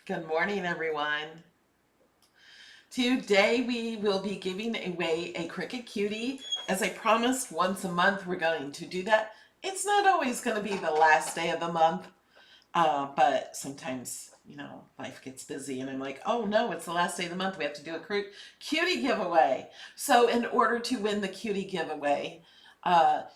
Good morning, everyone. Today we will be giving away a Cricut cutie. As I promised, once a month we're going to do that. It's not always going to be the last day of the month, but sometimes, life gets busy and I'm like, oh no, it's the last day of the month. We have to do a cutie giveaway. So in order to win the cutie giveaway,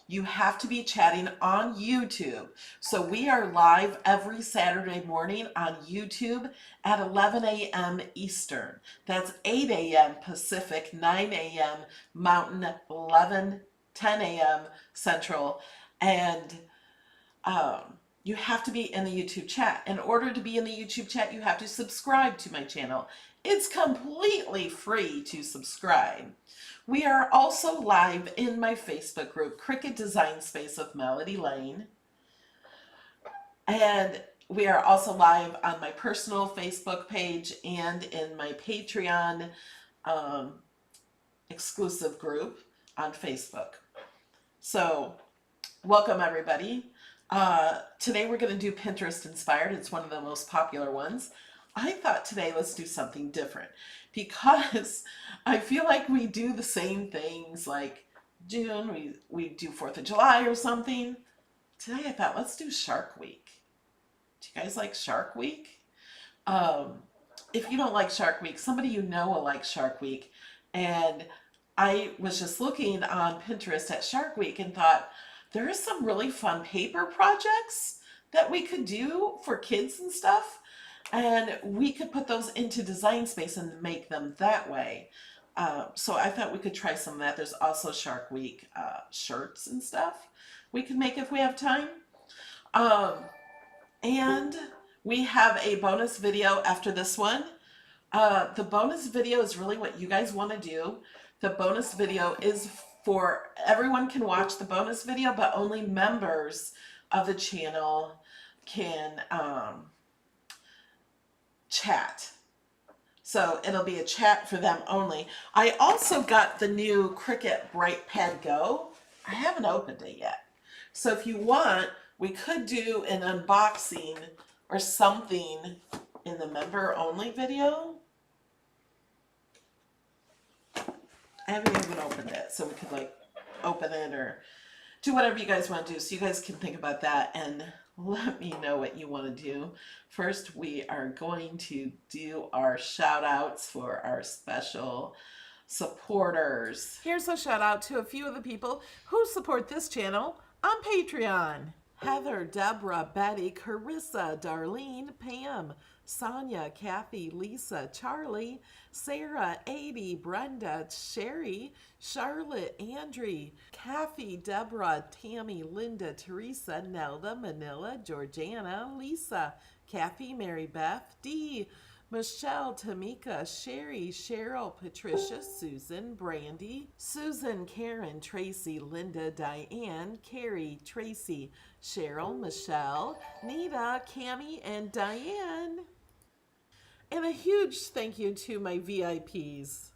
you have to be chatting on YouTube. So we are live every Saturday morning on YouTube at 11 a.m. Eastern. That's 8 a.m. Pacific, 9 a.m. Mountain, 10 a.m. Central. And you have to be in the YouTube chat. In order to be in the YouTube chat, you have to subscribe to my channel. It's completely free to subscribe. We are also live in my Facebook group, Cricut Design Space with Melody Lane. And we are also live on my personal Facebook page and in my Patreon exclusive group on Facebook. So, welcome everybody. Today we're going to do Pinterest inspired. It's one of the most popular ones. I thought today let's do something different because I feel like we do the same things like June, we do 4th of July or something. Today I thought let's do Shark Week. Do you guys like Shark Week? If you don't like Shark Week, somebody you know will like Shark Week. And I was just looking on Pinterest at Shark Week and thought, there are some really fun paper projects that we could do for kids and stuff. And we could put those into Design Space and make them that way. So I thought we could try some of that. There's also Shark Week shirts and stuff we could make if we have time. And we have a bonus video after this one. The bonus video is really what you guys want to do. The bonus video is for everyone can watch the bonus video, but only members of the channel can chat. So it'll be a chat for them only. I also got the new Cricut Bright Pad Go. I haven't opened it yet. So if you want, we could do an unboxing or something in the member only video. I haven't even opened it, so we could like open it or do whatever you guys want to do. So you guys can think about that and let me know what you want to do. First, we are going to do our shout outs for our special supporters. Here's a shout out to a few of the people who support this channel on Patreon. Heather, Deborah, Betty, Carissa, Darlene, Pam, Sonia, Kathy, Lisa, Charlie, Sarah, Adi, Brenda, Sherry, Charlotte, Andrew, Kathy, Deborah, Tammy, Linda, Teresa, Nelda, Manila, Georgiana, Lisa, Kathy, Mary Beth, Dee, Michelle, Tamika, Sherry, Cheryl, Patricia, Susan, Brandy, Susan, Karen, Tracy, Linda, Diane, Carrie, Tracy, Cheryl, Michelle, Nita, Cammie, and Diane. And a huge thank you to my VIPs.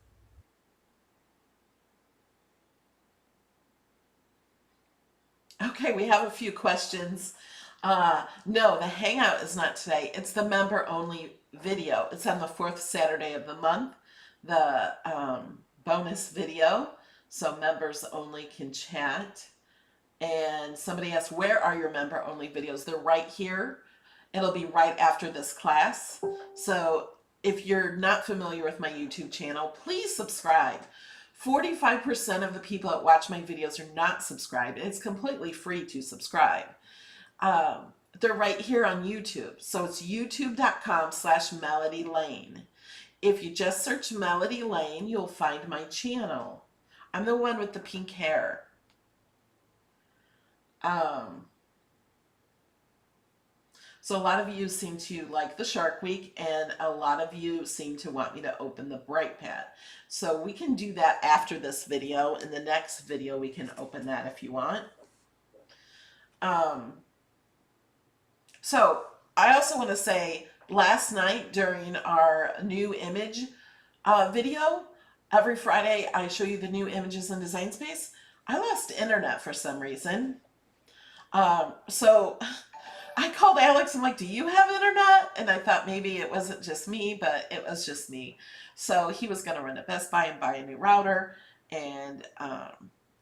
Okay, we have a few questions. No, the Hangout is not today. It's the member only video. It's on the 4th Saturday of the month, the bonus video. So members only can chat. And somebody asked, where are your member only videos? They're right here. It'll be right after this class. So if you're not familiar with my YouTube channel, please subscribe. 45% of the people that watch my videos are not subscribed. It's completely free to subscribe. They're right here on YouTube. So it's youtube.com/Melody Lane. If you just search Melody Lane, you'll find my channel. I'm the one with the pink hair. So a lot of you seem to like the Shark Week, and a lot of you seem to want me to open the Bright Pad. So we can do that after this video. In the next video, we can open that if you want. So I also want to say, last night during our new image video, every Friday I show you the new images in Design Space. I lost internet for some reason. So I called Alex. I'm like, do you have internet? And I thought maybe it wasn't just me, but it was just me. So he was going to run to Best Buy and buy a new router. And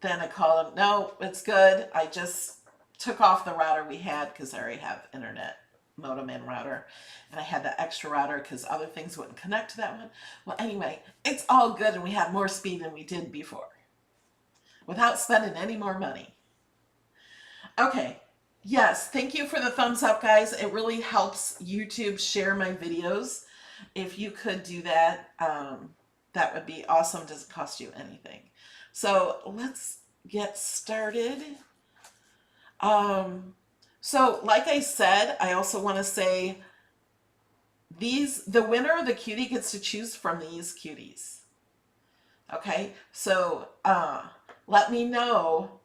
then I called him. No, it's good. I just took off the router we had because I already have internet modem and router. And I had that extra router because other things wouldn't connect to that one. Well, anyway, it's all good and we have more speed than we did before without spending any more money. Okay. Yes, thank you for the thumbs up, guys. It really helps YouTube share my videos. If you could do that, that would be awesome. It doesn't cost you anything. So let's get started. So like I said, I also want to say the winner of the cutie gets to choose from these cuties. Okay, so let me know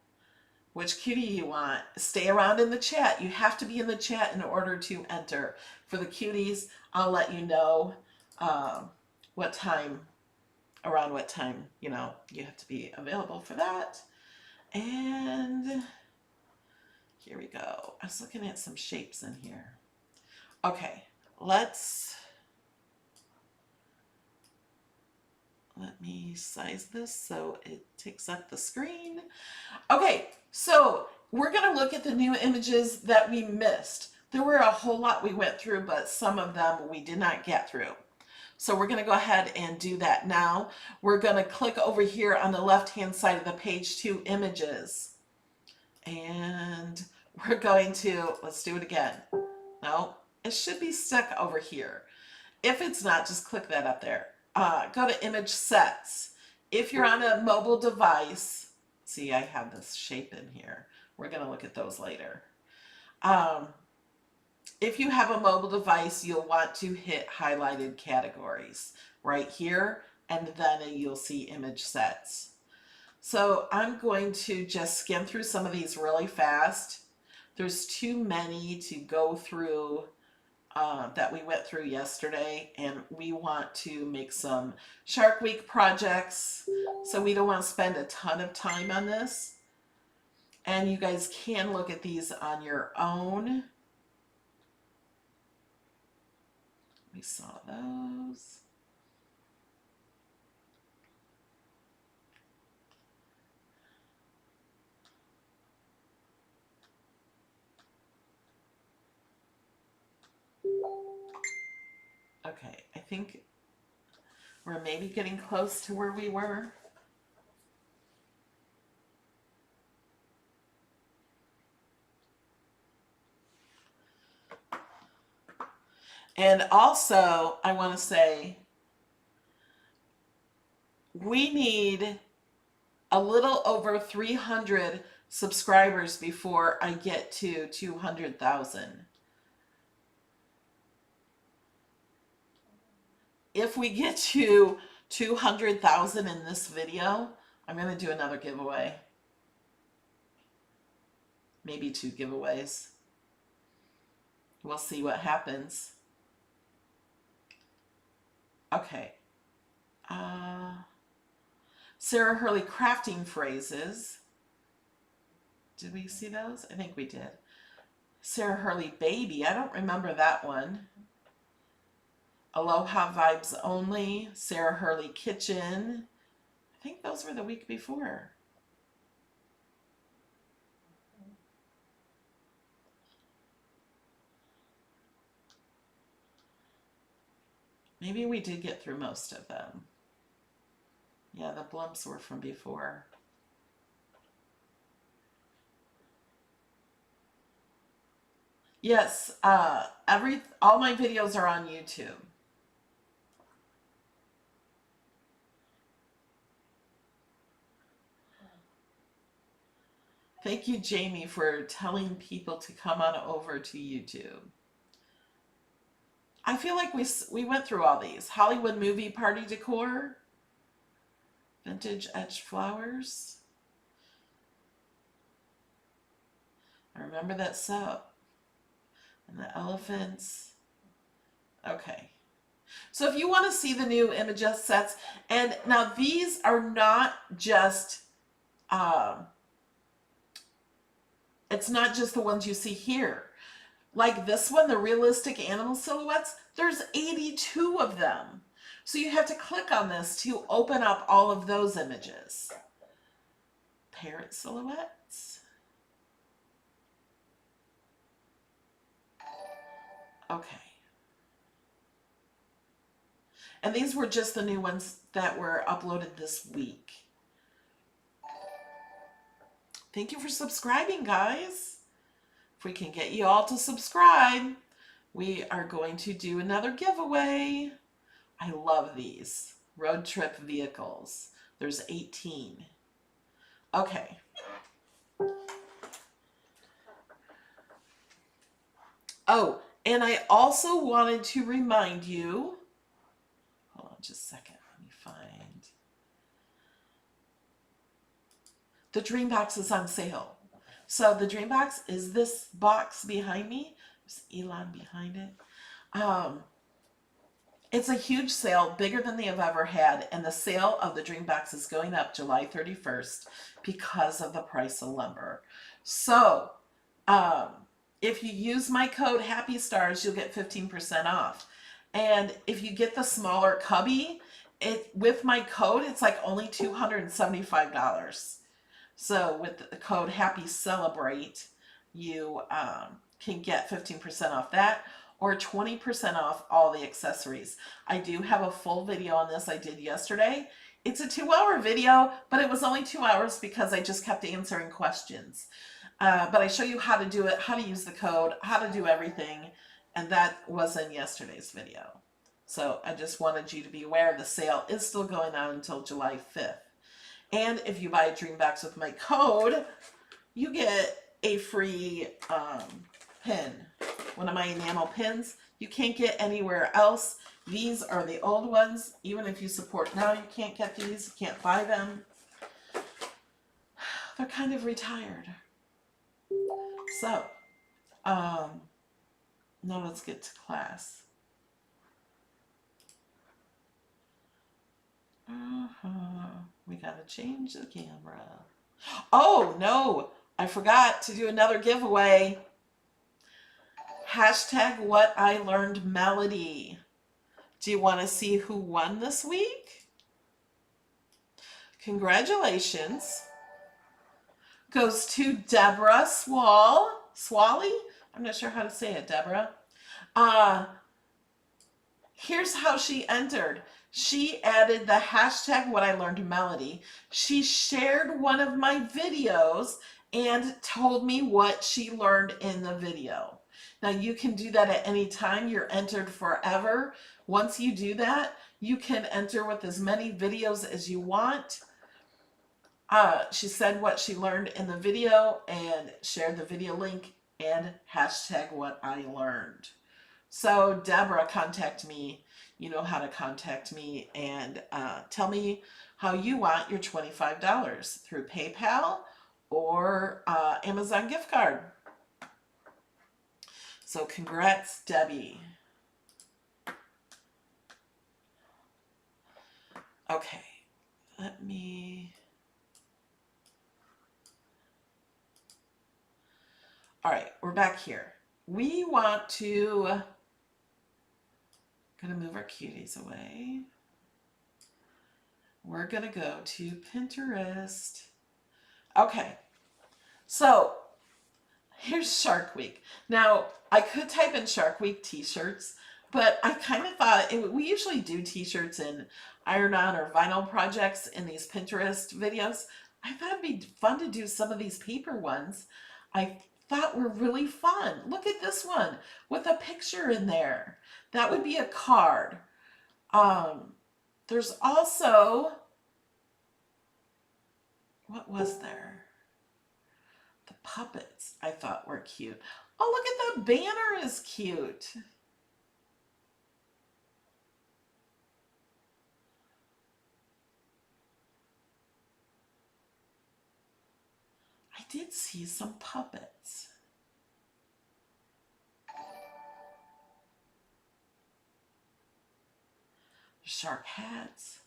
which cutie you want. Stay around in the chat. You have to be in the chat in order to enter. For the cuties, I'll let you know what time, around what time, you know, you have to be available for that. And here we go. I was looking at some shapes in here. Okay, let me size this so it takes up the screen. Okay, so we're going to look at the new images that we missed. There were a whole lot we went through, but some of them we did not get through. So we're going to go ahead and do that now. We're going to click over here on the left-hand side of the page to images. And we're going to, let's do it again. No, it should be stuck over here. If it's not, just click that up there. Go to image sets. If you're on a mobile device, see, I have this shape in here. We're going to look at those later. If you have a mobile device, you'll want to hit highlighted categories right here, and then you'll see image sets. So I'm going to just skim through some of these really fast. There's too many to go through that we went through yesterday, and we want to make some Shark Week projects, so we don't want to spend a ton of time on this. And you guys can look at these on your own. We saw those. Okay, I think we're maybe getting close to where we were. And also, I want to say, we need a little over 300 subscribers before I get to 200,000. If we get to 200,000 in this video, I'm going to do another giveaway. Maybe 2 giveaways. We'll see what happens. Okay. Sarah Hurley crafting phrases. Did we see those? I think we did. Sarah Hurley baby. I don't remember that one. Aloha vibes only. Sarah Hurley kitchen. I think those were the week before. Maybe we did get through most of them. Yeah, the blimps were from before. Yes, all my videos are on YouTube. Thank you, Jamie, for telling people to come on over to YouTube. I feel like we went through all these. Hollywood movie party decor. Vintage etched flowers. I remember that sup. And the elephants. Okay. So if you want to see the new image sets, and now these are not just, it's not just the ones you see here. Like this one, the realistic animal silhouettes, there's 82 of them. So you have to click on this to open up all of those images. Parrot silhouettes. Okay. And these were just the new ones that were uploaded this week. Thank you for subscribing, guys. If we can get you all to subscribe, we are going to do another giveaway. I love these road trip vehicles. There's 18. Okay. Oh, and I also wanted to remind you, hold on just a second, let me find. The DreamBox is on sale. So the DreamBox is this box behind me. There's Elon behind it. It's a huge sale, bigger than they have ever had, and the sale of the DreamBox is going up July 31st because of the price of lumber. So, if you use my code Happy Stars, you'll get 15% off. And if you get the smaller cubby, with my code, it's like only $275. So with the code Happy Celebrate, you can get 15% off that, or 20% off all the accessories. I do have a full video on this I did yesterday. It's a 2-hour video, but it was only 2 hours because I just kept answering questions. But I show you how to do it, how to use the code, how to do everything, and that was in yesterday's video. So I just wanted you to be aware the sale is still going on until July 5th. And if you buy a DreamBox with my code, you get a free pin. One of my enamel pins. You can't get anywhere else. These are the old ones. Even if you support now, you can't get these. You can't buy them. They're kind of retired. So, now let's get to class. We gotta change the camera. Oh, no. I forgot to do another giveaway. Hashtag what I learned melody. Do you want to see who won this week? Congratulations. Goes to Deborah Swally? I'm not sure how to say it, Deborah. Here's how she entered. She added the hashtag what I learned melody. She shared one of my videos and told me what she learned in the video. Now you can do that at any time. You're entered forever. Once you do that, you can enter with as many videos as you want. She said what she learned in the video and shared the video link and hashtag what I learned. So Deborah, contact me. You know how to contact me, and tell me how you want your $25 through PayPal or Amazon gift card. So congrats, Debbie. Okay, let me... All right, we're back here. We want to... Gonna move our cuties away. We're gonna go to Pinterest. Okay, so here's Shark Week. Now, I could type in Shark Week t-shirts, but I kind of thought, we usually do t-shirts in iron-on or vinyl projects in these Pinterest videos. I thought it'd be fun to do some of these paper ones. I thought were really fun. Look at this one with a picture in there. That would be a card. There's also, what was there? The puppets I thought were cute. Oh, look at the banner is cute. I did see some puppets. Shark hats.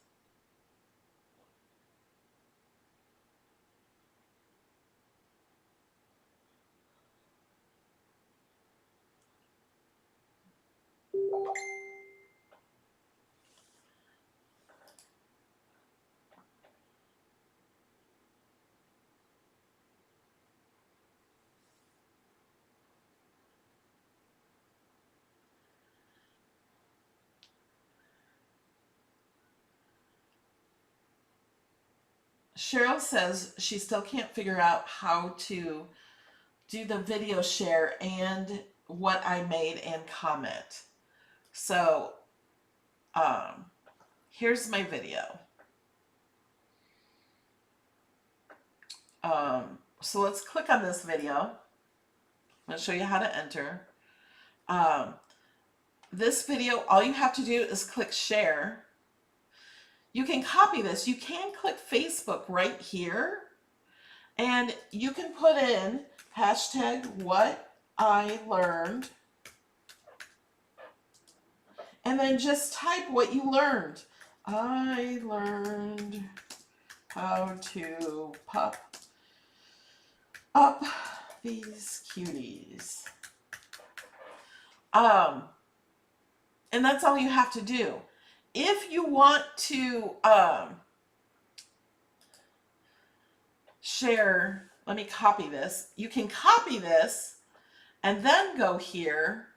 Cheryl says she still can't figure out how to do the video share and what I made and comment. So here's my video. So let's click on this video. I'm going to show you how to enter. This video, all you have to do is click share. You can copy this. You can click Facebook right here, and you can put in hashtag what I learned, and then just type what you learned. I learned how to pop up these cuties. And that's all you have to do. If you want to share, let me copy this. You can copy this and then go here,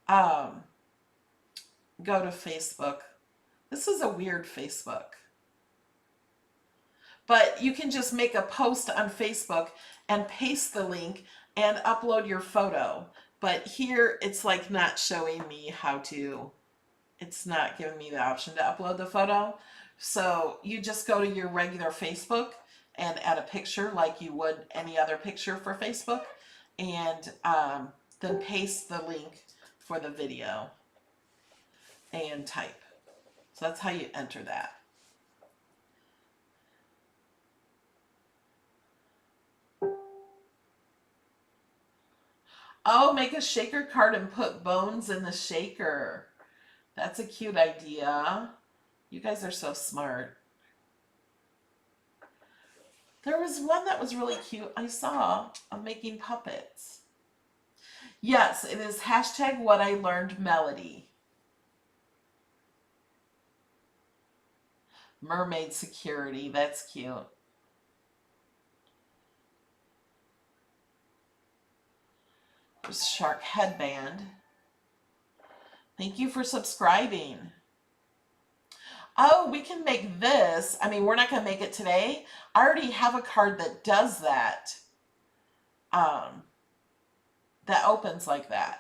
go to Facebook. This is a weird Facebook. But you can just make a post on Facebook and paste the link and upload your photo. But here it's like not showing me how to, it's not giving me the option to upload the photo. So you just go to your regular Facebook and add a picture like you would any other picture for Facebook, and then paste the link for the video and type. So that's how you enter that. Oh, make a shaker card and put bones in the shaker. That's a cute idea. You guys are so smart. There was one that was really cute I saw of making puppets. Yes, it is hashtag what I learned melody. Mermaid security, that's cute. There's shark headband. Thank you for subscribing. Oh, we can make this. I mean, we're not going to make it today. I already have a card that does that. That opens like that.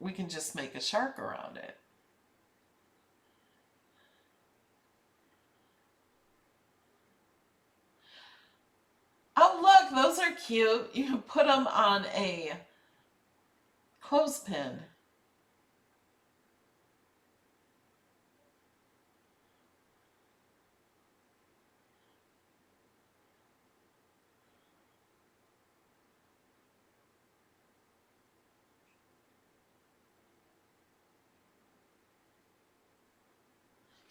We can just make a shark around it. Oh, look, those are cute. You can put them on a clothespin.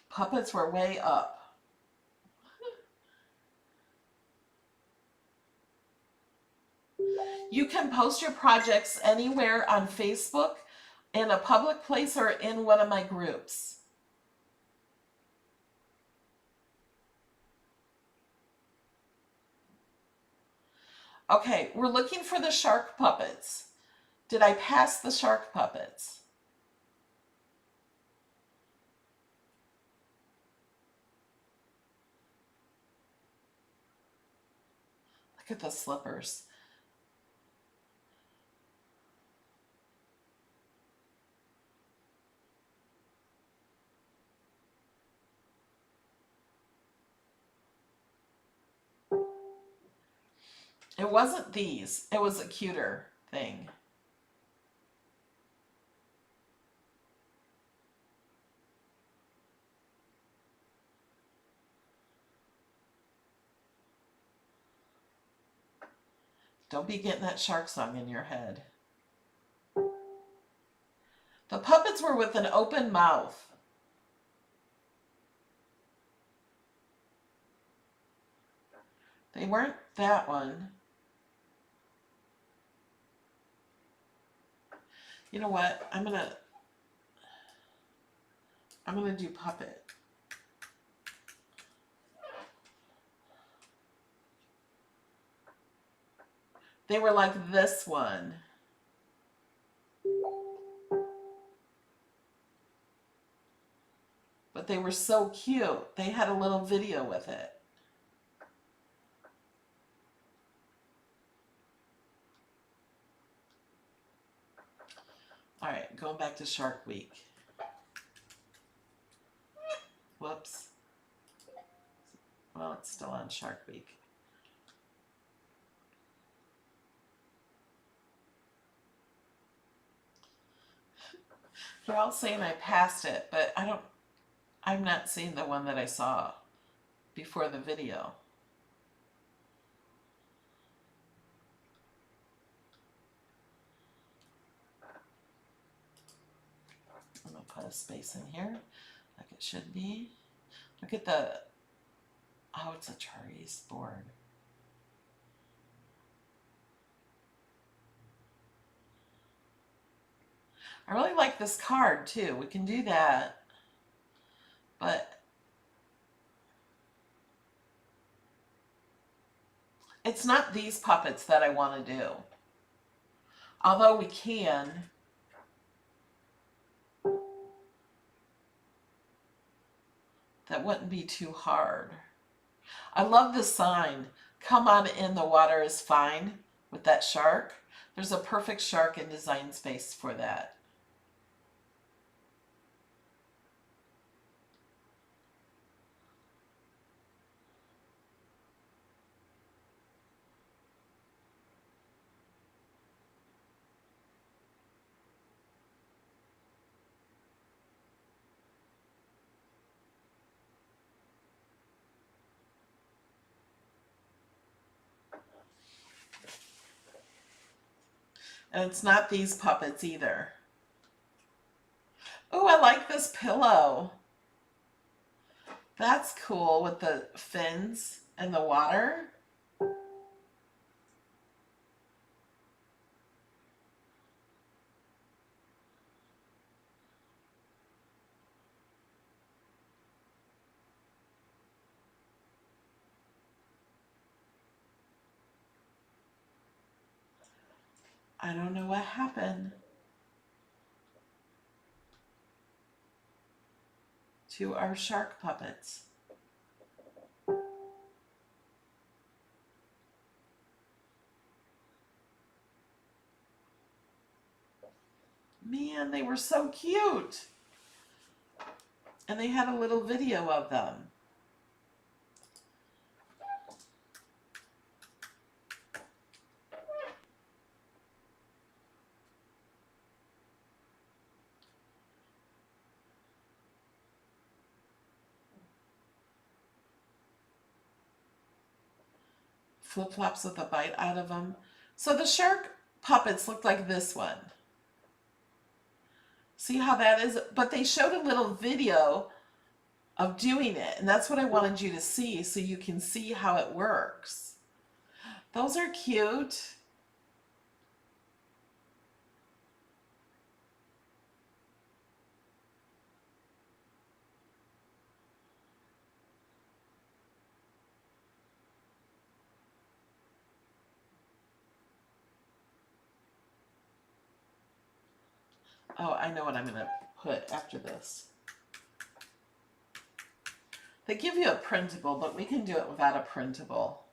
Puppets were way up. You can post your projects anywhere on Facebook, in a public place, or in one of my groups. Okay, we're looking for the shark puppets. Did I pass the shark puppets? Look at the slippers. It wasn't these. It was a cuter thing. Don't be getting that shark song in your head. The puppets were with an open mouth. They weren't that one. You know what? I'm gonna do puppet. They were like this one. But they were so cute. They had a little video with it. All right, going back to Shark Week. Whoops. Well, it's still on Shark Week. They're all saying I passed it, but I'm not seeing the one that I saw before the video. I'm gonna put a space in here like it should be. Look at the, oh, it's a Charisse board. I really like this card too. We can do that, but it's not these puppets that I want to do. Although we can. That wouldn't be too hard. I love the sign, "Come on in, the water is fine," with that shark. There's a perfect shark in Design Space for that. And it's not these puppets either. Oh, I like this pillow. That's cool with the fins and the water. I don't know what happened to our shark puppets. Man, they were so cute. And they had a little video of them. Flip-flops with a bite out of them. So the shark puppets look like this one. See how that is? But they showed a little video of doing it, and that's what I wanted you to see so you can see how it works. Those are cute. Oh, I know what I'm going to put after this. They give you a printable, but we can do it without a printable.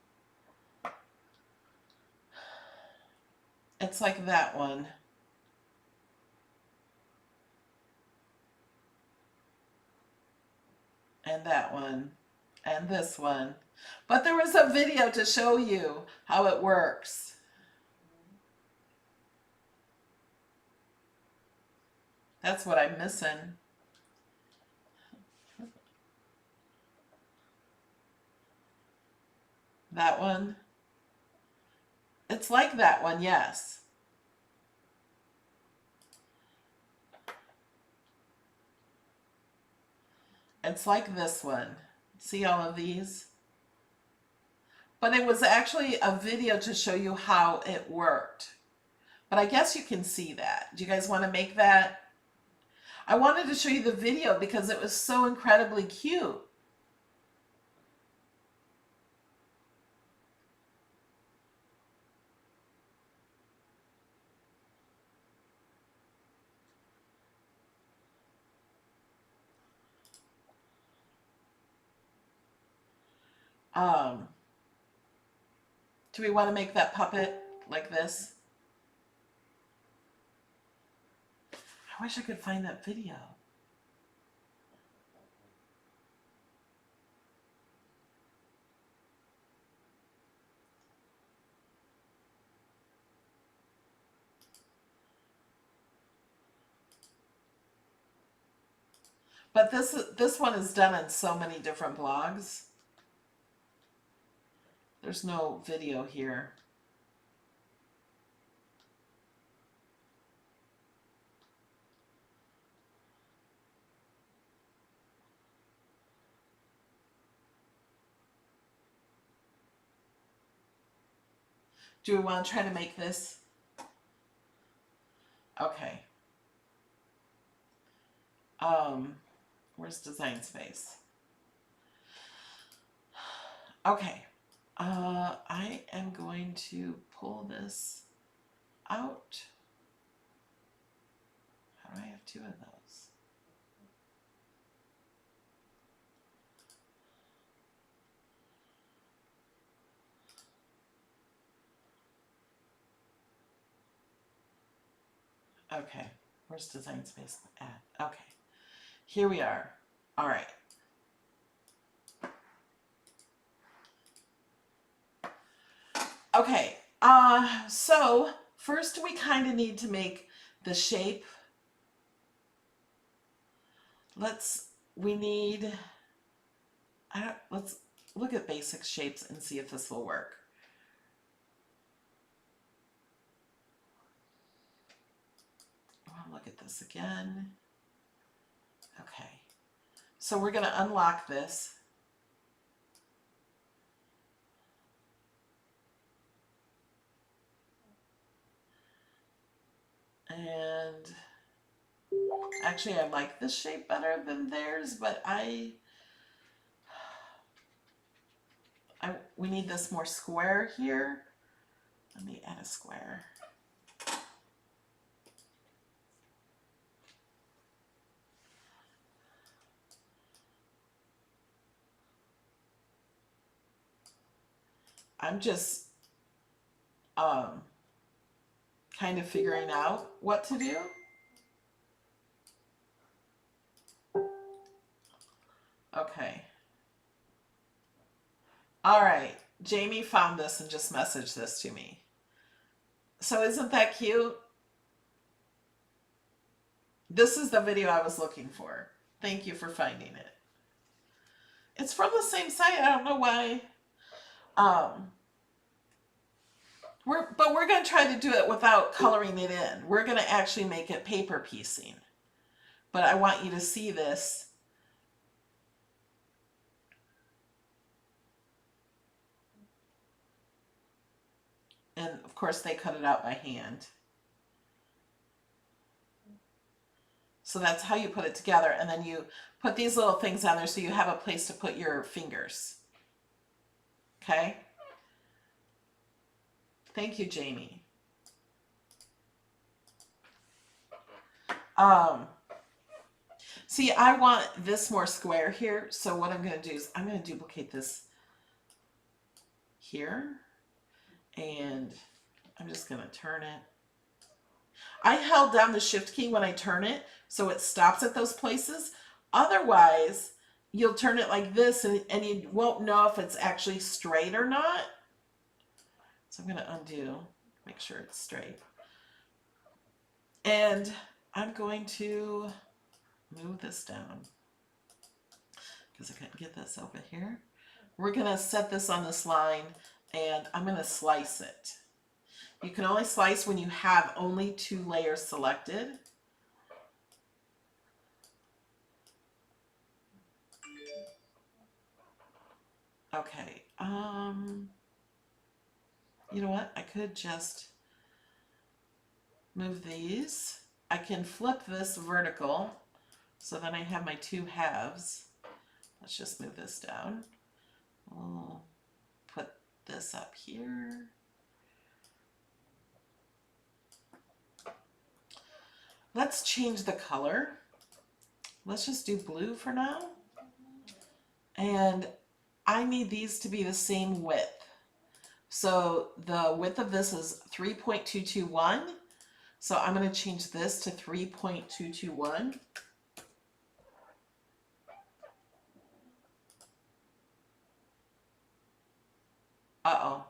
It's like that one. And that one. And this one. But there was a video to show you how it works. That's what I'm missing. That one. It's like that one, yes. It's like this one. See all of these? But it was actually a video to show you how it worked. But I guess you can see that. Do you guys want to make that? I wanted to show you the video because it was so incredibly cute. Um, do we want to make that puppet like this? I wish I could find that video. But this one is done in so many different blogs. There's no video here. Do we want to try to make this? Okay. Where's Design Space? Okay. I am going to pull this out. How do I have two of those? Okay, where's Design Space at? Okay, here we are. All right. Okay, so first we kind of need to make the shape. Let's look at basic shapes and see if this will work. I'll look at this again. Okay, so we're going to unlock this. And actually I like this shape better than theirs, but we need this more square here. Let me add a square. I'm just kind of figuring out what to do. Okay. All right. Jamie found this and just messaged this to me. So isn't that cute? This is the video I was looking for. Thank you for finding it. It's from the same site. I don't know why. But we're going to try to do it without coloring it in. We're going to actually make it paper piecing. But I want you to see this. And of course they cut it out by hand. So that's how you put it together. And then you put these little things on there so you have a place to put your fingers. Okay? Thank you, Jamie. See, I want this more square here. So what I'm going to do is I'm going to duplicate this here. And I'm just going to turn it. I held down the shift key when I turn it, so it stops at those places. Otherwise, you'll turn it like this and you won't know if it's actually straight or not. So I'm going to undo, make sure it's straight. And I'm going to move this down because I couldn't get this over here. We're going to set this on this line and I'm going to slice it. You can only slice when you have only 2 layers selected. Okay, you know what? I could just move these. I can flip this vertical so then I have my 2 halves. Let's just move this down. We'll put this up here. Let's change the color. Let's just do blue for now. And I need these to be the same width. So the width of this is 3.221. So I'm going to change this to 3.221. Uh-oh.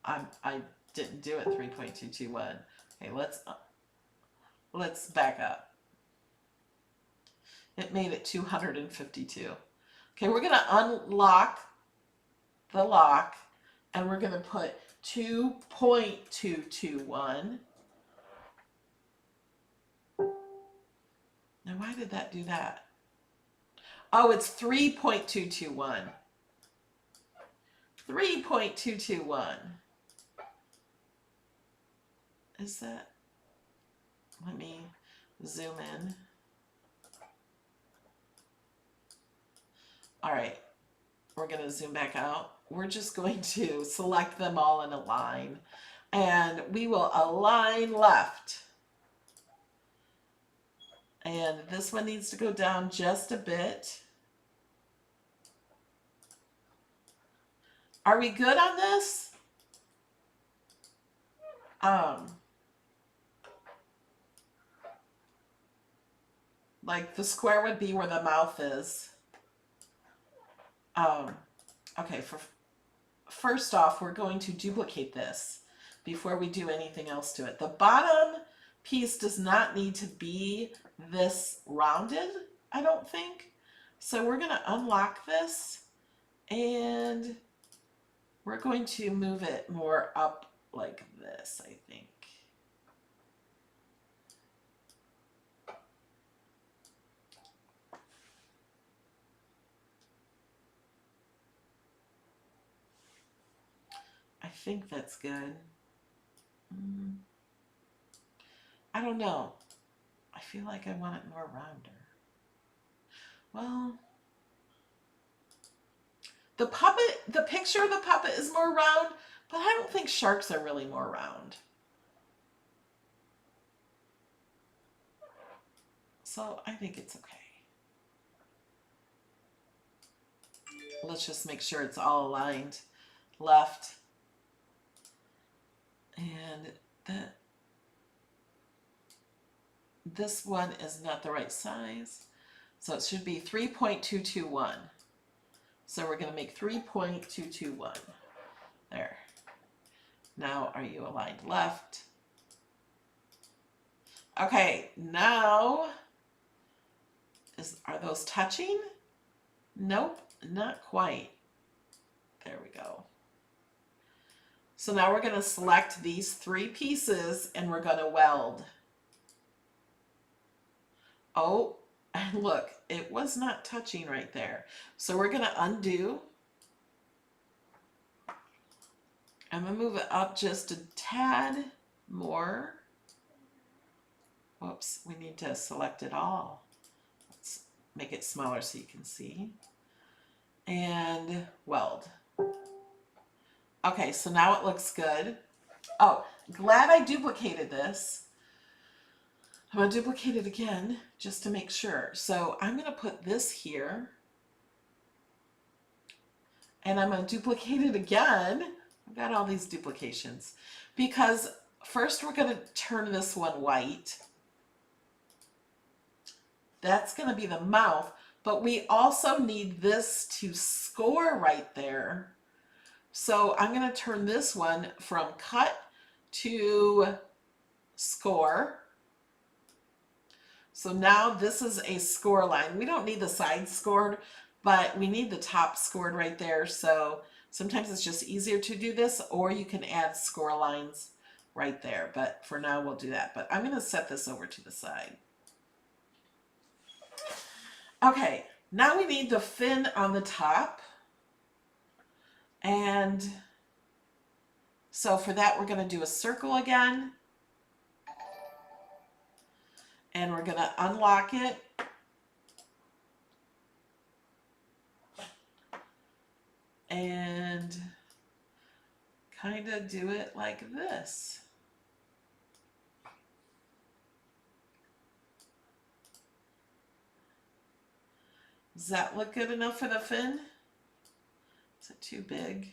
I didn't do it 3.221. Okay, let's back up. It made it 252. Okay, we're going to unlock the lock and we're going to put 2.221. Now, why did that do that? Oh, it's 3.221. 3.221. Is that? Let me zoom in. All right, we're going to zoom back out. We're just going to select them all in a line, and we will align left. And this one needs to go down just a bit. Are we good on this? Like the square would be where the mouth is. Okay, first off, we're going to duplicate this before we do anything else to it. The bottom piece does not need to be this rounded, I don't think. So we're going to unlock this and we're going to move it more up like this, I think. I think that's good. I don't know. I feel like I want it more rounder. Well, the picture of the puppet is more round, but I don't think sharks are really more round. So I think it's okay. Let's just make sure it's all aligned left. And this one is not the right size. So it should be 3.221. So we're going to make 3.221. There. Now are you aligned left? Okay, now are those touching? Nope, not quite. There we go. So now we're going to select these three pieces and we're going to weld. Oh, and look, it was not touching right there. So we're going to undo. I'm going to move it up just a tad more. Whoops, we need to select it all. Let's make it smaller so you can see. And weld. Okay, so now it looks good. Oh, glad I duplicated this. I'm going to duplicate it again just to make sure. So I'm going to put this here. And I'm going to duplicate it again. I've got all these duplications. Because first we're going to turn this one white. That's going to be the mouth. But we also need this to score right there. So I'm going to turn this one from cut to score. So now this is a score line. We don't need the side scored, but we need the top scored right there. So sometimes it's just easier to do this, or you can add score lines right there. But for now, we'll do that. But I'm going to set this over to the side. Okay, now we need the fin on the top. And so for that, we're going to do a circle again. And we're going to unlock it. And kind of do it like this. Does that look good enough for the fin? Is it too big?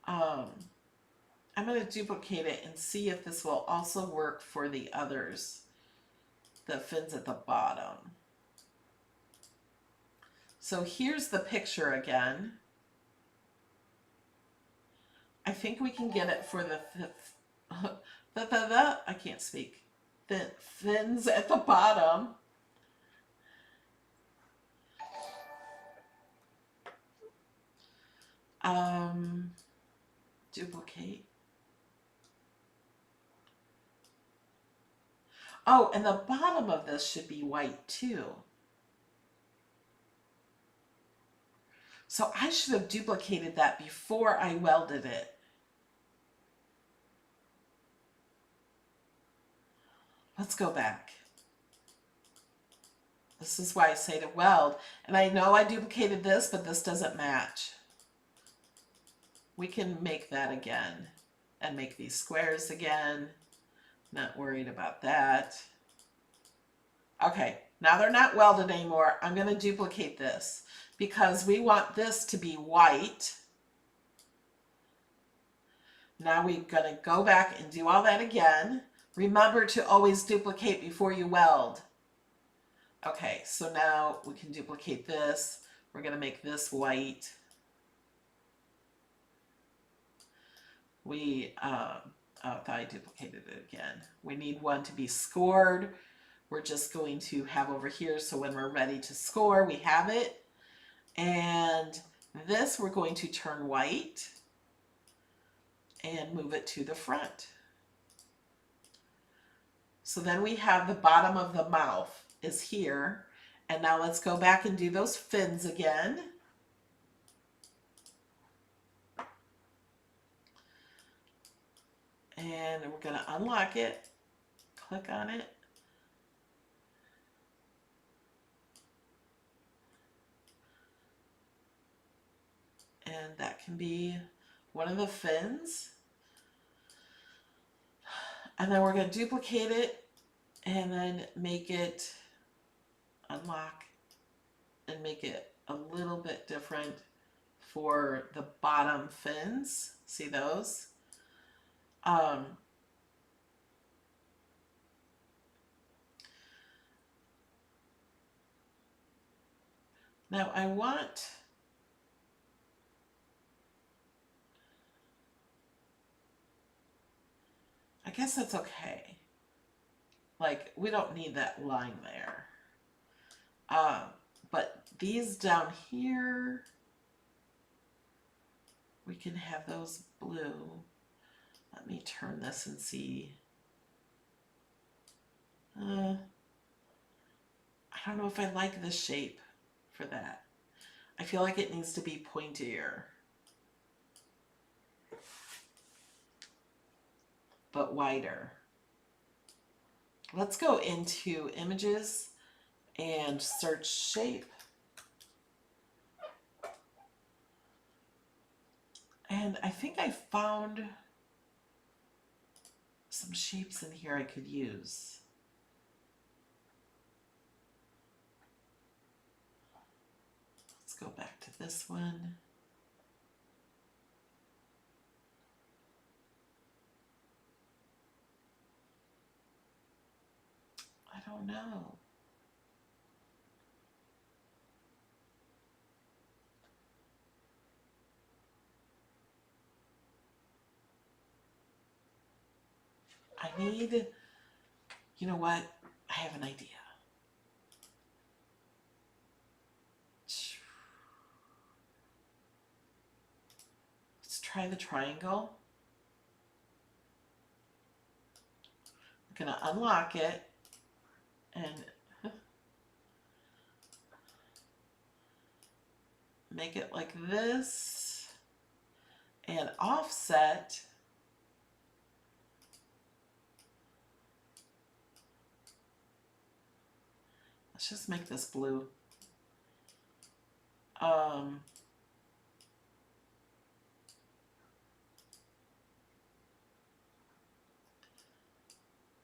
I'm going to duplicate it and see if this will also work for the others, the fins at the bottom. So here's the picture again. I think we can get it for the I can't speak. The fins at the bottom. Duplicate. Oh, and the bottom of this should be white too. So I should have duplicated that before I welded it. Let's go back. This is why I say to weld. And I know I duplicated this, but this doesn't match. We can make that again and make these squares again. Not worried about that. Okay, now they're not welded anymore. I'm going to duplicate this because we want this to be white. Now we're going to go back and do all that again. Remember to always duplicate before you weld. Okay, so now we can duplicate this. We're going to make this white. I thought I duplicated it again. We need one to be scored. We're just going to have over here, so when we're ready to score, we have it. And this we're going to turn white and move it to the front. So then we have the bottom of the mouth is here. And now let's go back and do those fins again. And we're going to unlock it, click on it. And that can be one of the fins. And then we're going to duplicate it and then make it, unlock, and make it a little bit different for the bottom fins. See those? Now I want, I guess that's okay. Like, we don't need that line there. But these down here, we can have those blue. Let me turn this and see. I don't know if I like this shape for that. I feel like it needs to be pointier, but wider. Let's go into images and search shape. And I think I found some shapes in here I could use. Let's go back to this one. I don't know. I need, you know what? I have an idea. Let's try the triangle. I'm going to unlock it and make it like this and offset. Let's just make this blue.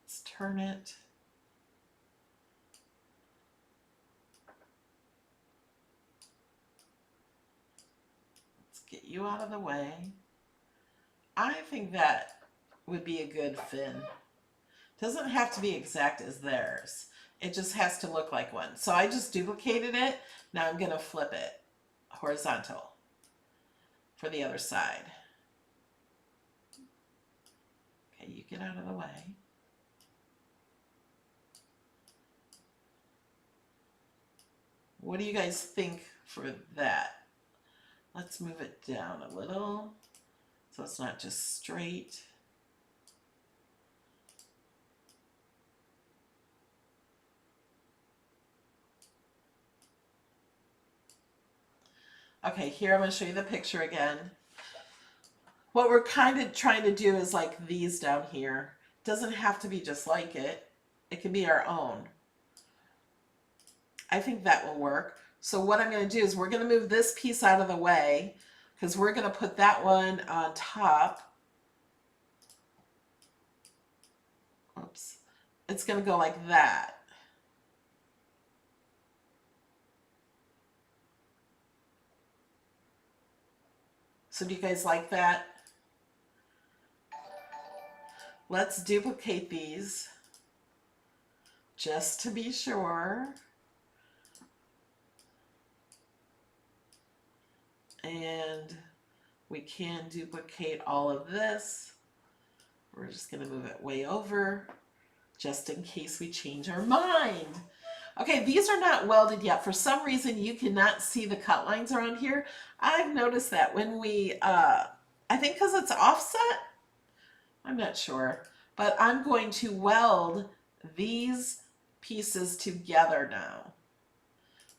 Let's turn it. you out of the way. I think that would be a good fin. Doesn't have to be exact as theirs. It just has to look like one. So I just duplicated it. Now I'm going to flip it horizontal for the other side. Okay, you get out of the way. What do you guys think for that? Let's move it down a little so it's not just straight. Okay, here I'm going to show you the picture again. What we're kind of trying to do is like these down here. Doesn't have to be just like it. It can be our own. I think that will work. So what I'm going to do is we're going to move this piece out of the way because we're going to put that one on top. Oops. It's going to go like that. So do you guys like that? Let's duplicate these just to be sure. And we can duplicate all of this. We're just going to move it way over just in case we change our mind. Okay, these are not welded yet. For some reason, you cannot see the cut lines around here. I've noticed that when we, I think because it's offset, I'm not sure, but I'm going to weld these pieces together now.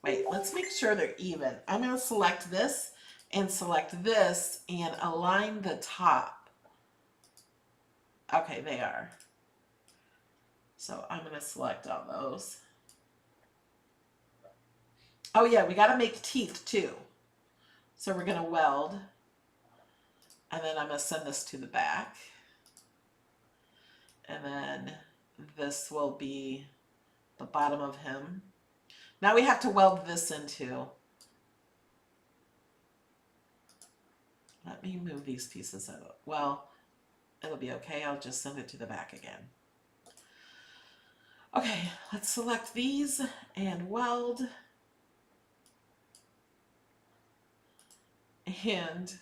Wait, let's make sure they're even. I'm going to select this and align the top. Okay, they are. So I'm going to select all those. Oh yeah, we got to make teeth too. So we're going to weld. And then I'm going to send this to the back. And then this will be the bottom of him. Now we have to weld this in too. Let me move these pieces out. Well, it'll be okay. I'll just send it to the back again. Okay, let's select these and weld. And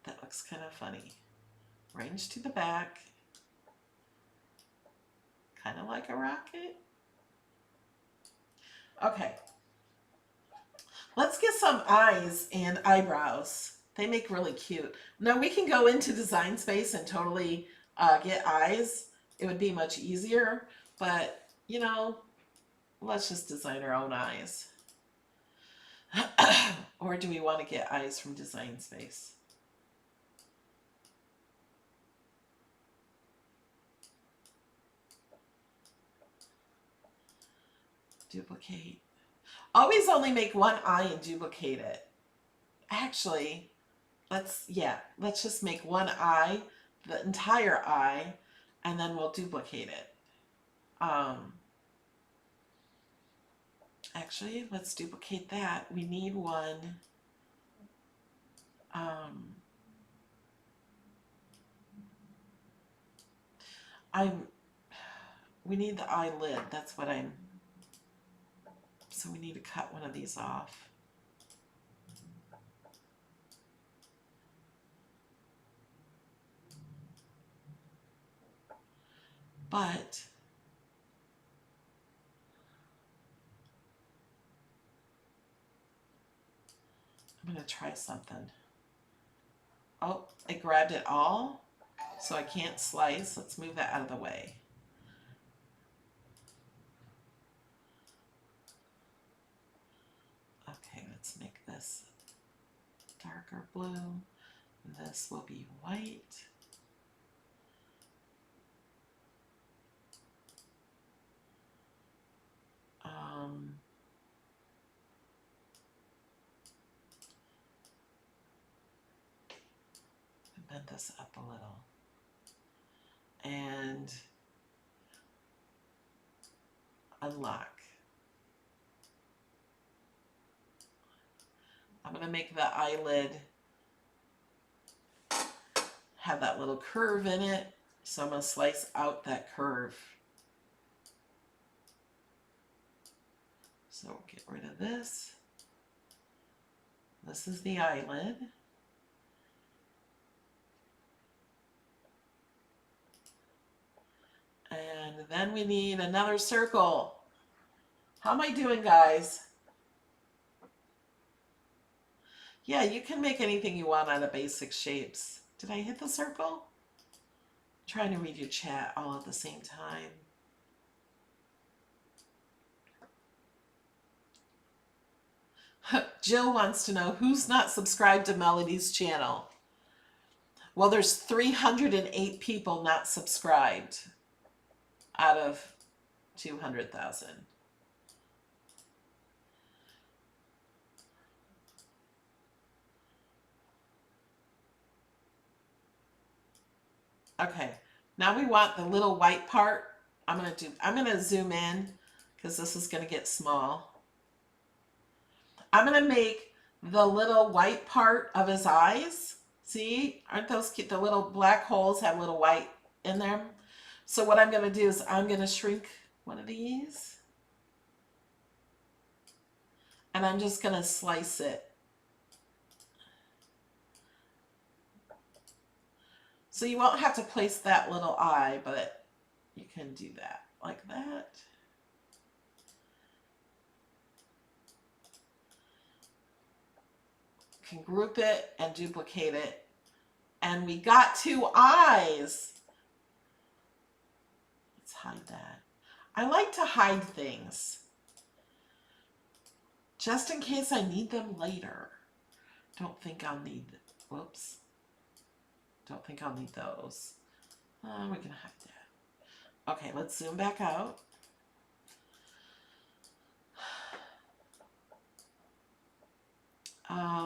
that looks kind of funny. Range to the back. Kind of like a rocket. Okay. Let's get some eyes and eyebrows. They make really cute. Now we can go into Design Space and totally get eyes. It would be much easier, but you know, let's just design our own eyes. Or do we want to get eyes from Design Space? Duplicate. Always only make one eye and duplicate it. Actually, let's just make one eye, the entire eye, and then we'll duplicate it. Actually, let's duplicate that. We need one. We need the eyelid. That's what so we need to cut one of these off. But I'm going to try something. Oh, it grabbed it all, so I can't slice. Let's move that out of the way. Okay, let's make this darker blue. This will be white. Bend this up a little. And unlock. I'm going to make the eyelid have that little curve in it. So I'm going to slice out that curve. So get rid of this. This is the eyelid. And then we need another circle. How am I doing, guys? Yeah, you can make anything you want out of basic shapes. Did I hit the circle? I'm trying to read your chat all at the same time. Jill wants to know who's not subscribed to Melody's channel. Well, there's 308 people not subscribed out of 200,000. Okay, now we want the little white part. I'm gonna zoom in because this is gonna get small. I'm going to make the little white part of his eyes. See, aren't those cute? The little black holes have little white in them. So what I'm going to do is I'm going to shrink one of these. And I'm just going to slice it. So you won't have to place that little eye, but you can do that like that. Can group it and duplicate it. And we got 2 eyes. Let's hide that. I like to hide things just in case I need them later. Don't think I'll need, whoops. Don't think I'll need those. We're gonna hide that. Okay, let's zoom back out.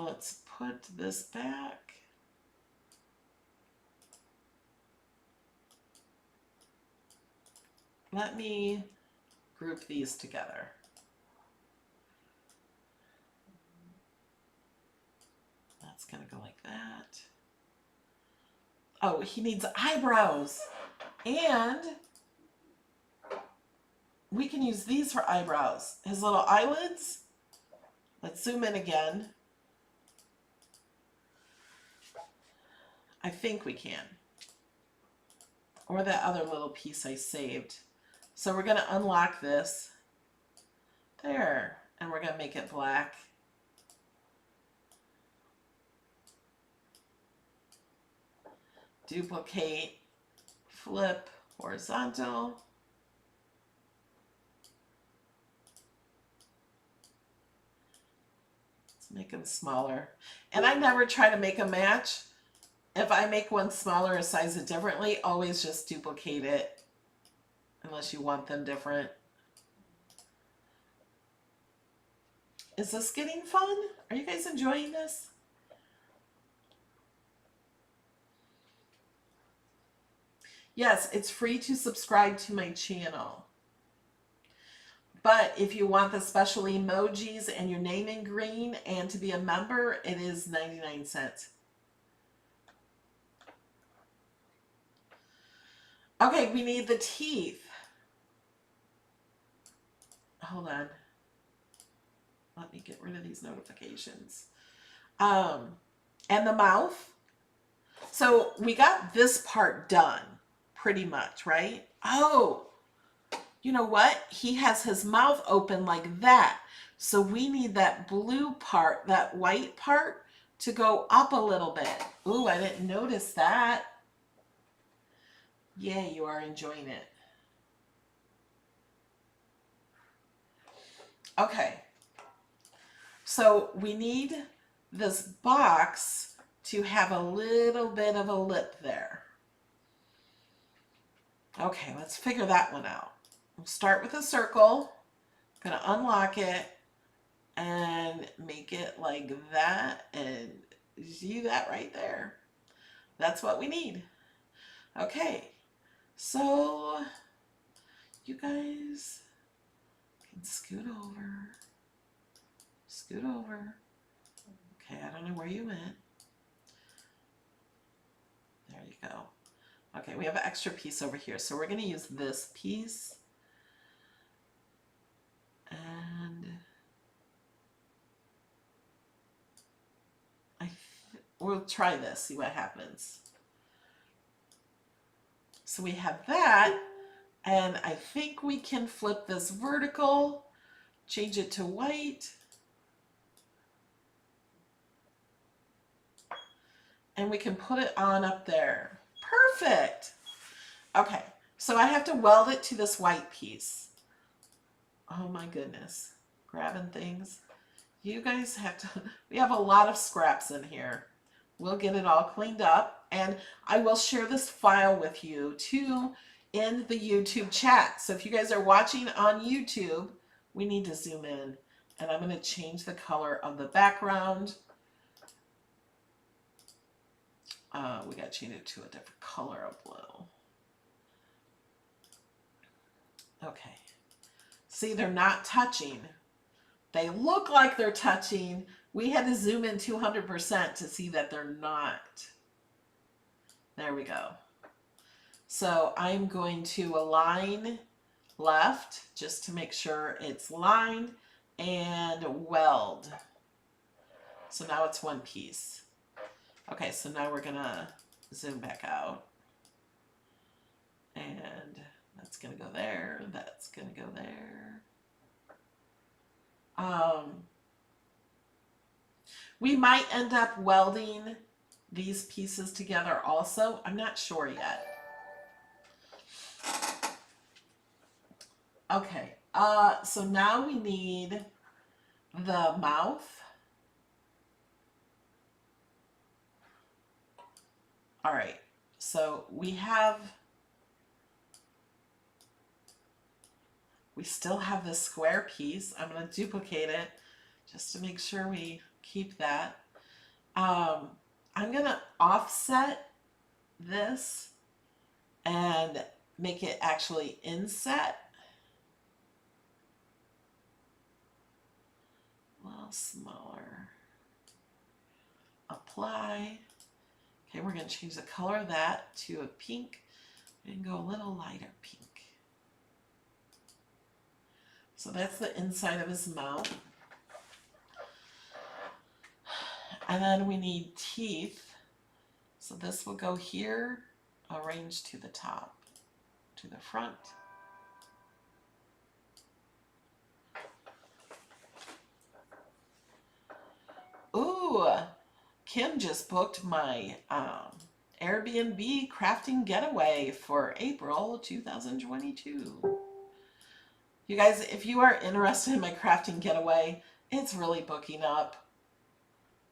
Let's put this back. Let me group these together. That's gonna go like that. Oh, he needs eyebrows. And we can use these for eyebrows. His little eyelids. Let's zoom in again. I think we can. Or that other little piece I saved. So we're going to unlock this. There. And we're going to make it black. Duplicate. Flip. Horizontal. Let's make them smaller. And I never try to make a match. If I make one smaller or size it differently, always just duplicate it unless you want them different. Is this getting fun? Are you guys enjoying this? Yes, it's free to subscribe to my channel. But if you want the special emojis and your name in green and to be a member, it is 99 cents. Okay, we need the teeth. Hold on. Let me get rid of these notifications. And the mouth. So we got this part done pretty much, right? Oh, you know what? He has his mouth open like that. So we need that blue part, that white part, to go up a little bit. Ooh, I didn't notice that. Yeah, you are enjoying it. Okay. So we need this box to have a little bit of a lip there. Okay, let's figure that one out. We'll start with a circle. I'm going to unlock it and make it like that, and see that right there. That's what we need. Okay, so you guys can scoot over. Scoot over. Okay, I don't know where you went. There you you go. Okay, we have an extra piece over here, so we're going to use this piece. And we'll try this, see what happens. So we have that, and I think we can flip this vertical, change it to white. And we can put it on up there. Perfect. Okay, so I have to weld it to this white piece. Oh my goodness, grabbing things. You guys have to, we have a lot of scraps in here. We'll get it all cleaned up, and I will share this file with you too in the YouTube chat. So if you guys are watching on YouTube, we need to zoom in, and I'm going to change the color of the background. We got to change it to a different color of blue. Okay. See, they're not touching. They look like they're touching. We had to zoom in 200% to see that they're not. There we go. So I'm going to align left just to make sure it's lined and weld. So now it's one piece. Okay, so now we're gonna zoom back out. And that's gonna go there, that's gonna go there. We might end up welding these pieces together also. I'm not sure yet. Okay, so now we need the mouth. All right, so we still have this square piece. I'm going to duplicate it just to make sure we keep that. I'm going to offset this and make it actually inset. A little smaller. Apply. Okay, we're going to change the color of that to a pink and go a little lighter pink. So that's the inside of his mouth. And then we need teeth. So this will go here, arrange to the top, to the front. Ooh, Kim just booked my Airbnb crafting getaway for April 2022. You guys, if you are interested in my crafting getaway, it's really booking up.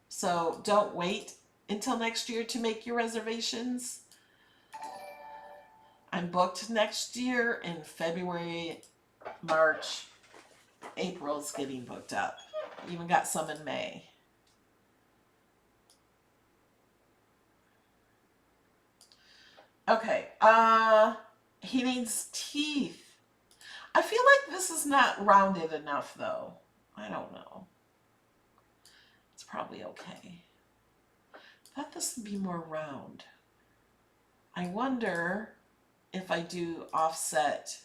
So don't wait until next year to make your reservations. I'm booked next year in February, March, April's getting booked up. Even got some in May. Okay, he needs teeth. I feel like this is not rounded enough though. I don't know. It's probably okay. I thought this would be more round. I wonder if I do offset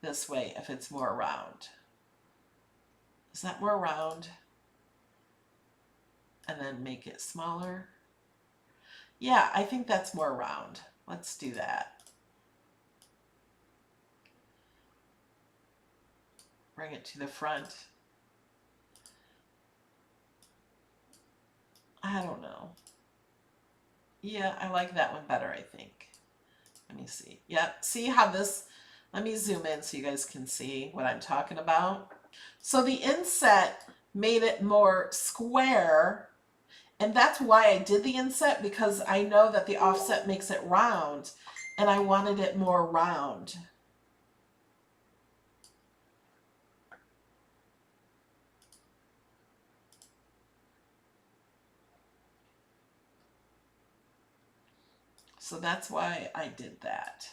this way, if it's more round. Is that more round? And then make it smaller? Yeah, I think that's more round. Let's do that. Bring it to the front. I don't know. Yeah, I like that one better, I think. Let me see. Yep, see how this, let me zoom in so you guys can see what I'm talking about. So the inset made it more square, and that's why I did the inset, because I know that the offset makes it round, and I wanted it more round. So that's why I did that.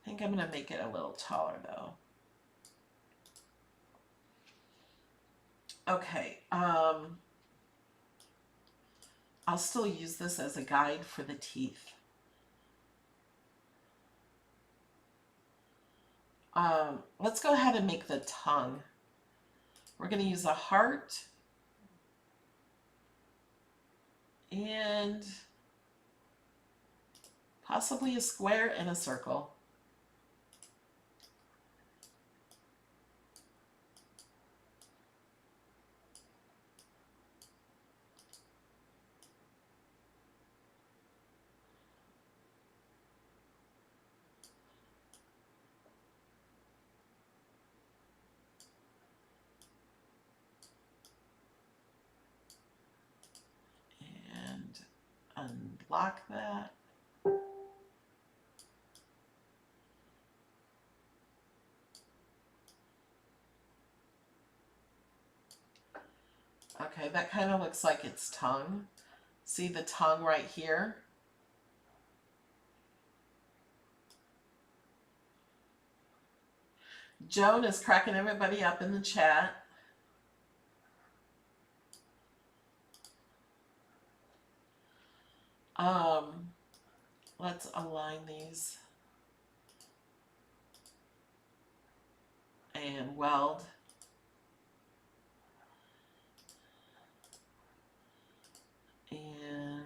I think I'm going to make it a little taller though. Okay, I'll still use this as a guide for the teeth. Let's go ahead and make the tongue. We're going to use a heart and possibly a square and a circle. And unlock that. Okay, that kind of looks like its tongue. See the tongue right here? Joan is cracking everybody up in the chat. Let's align these and weld. And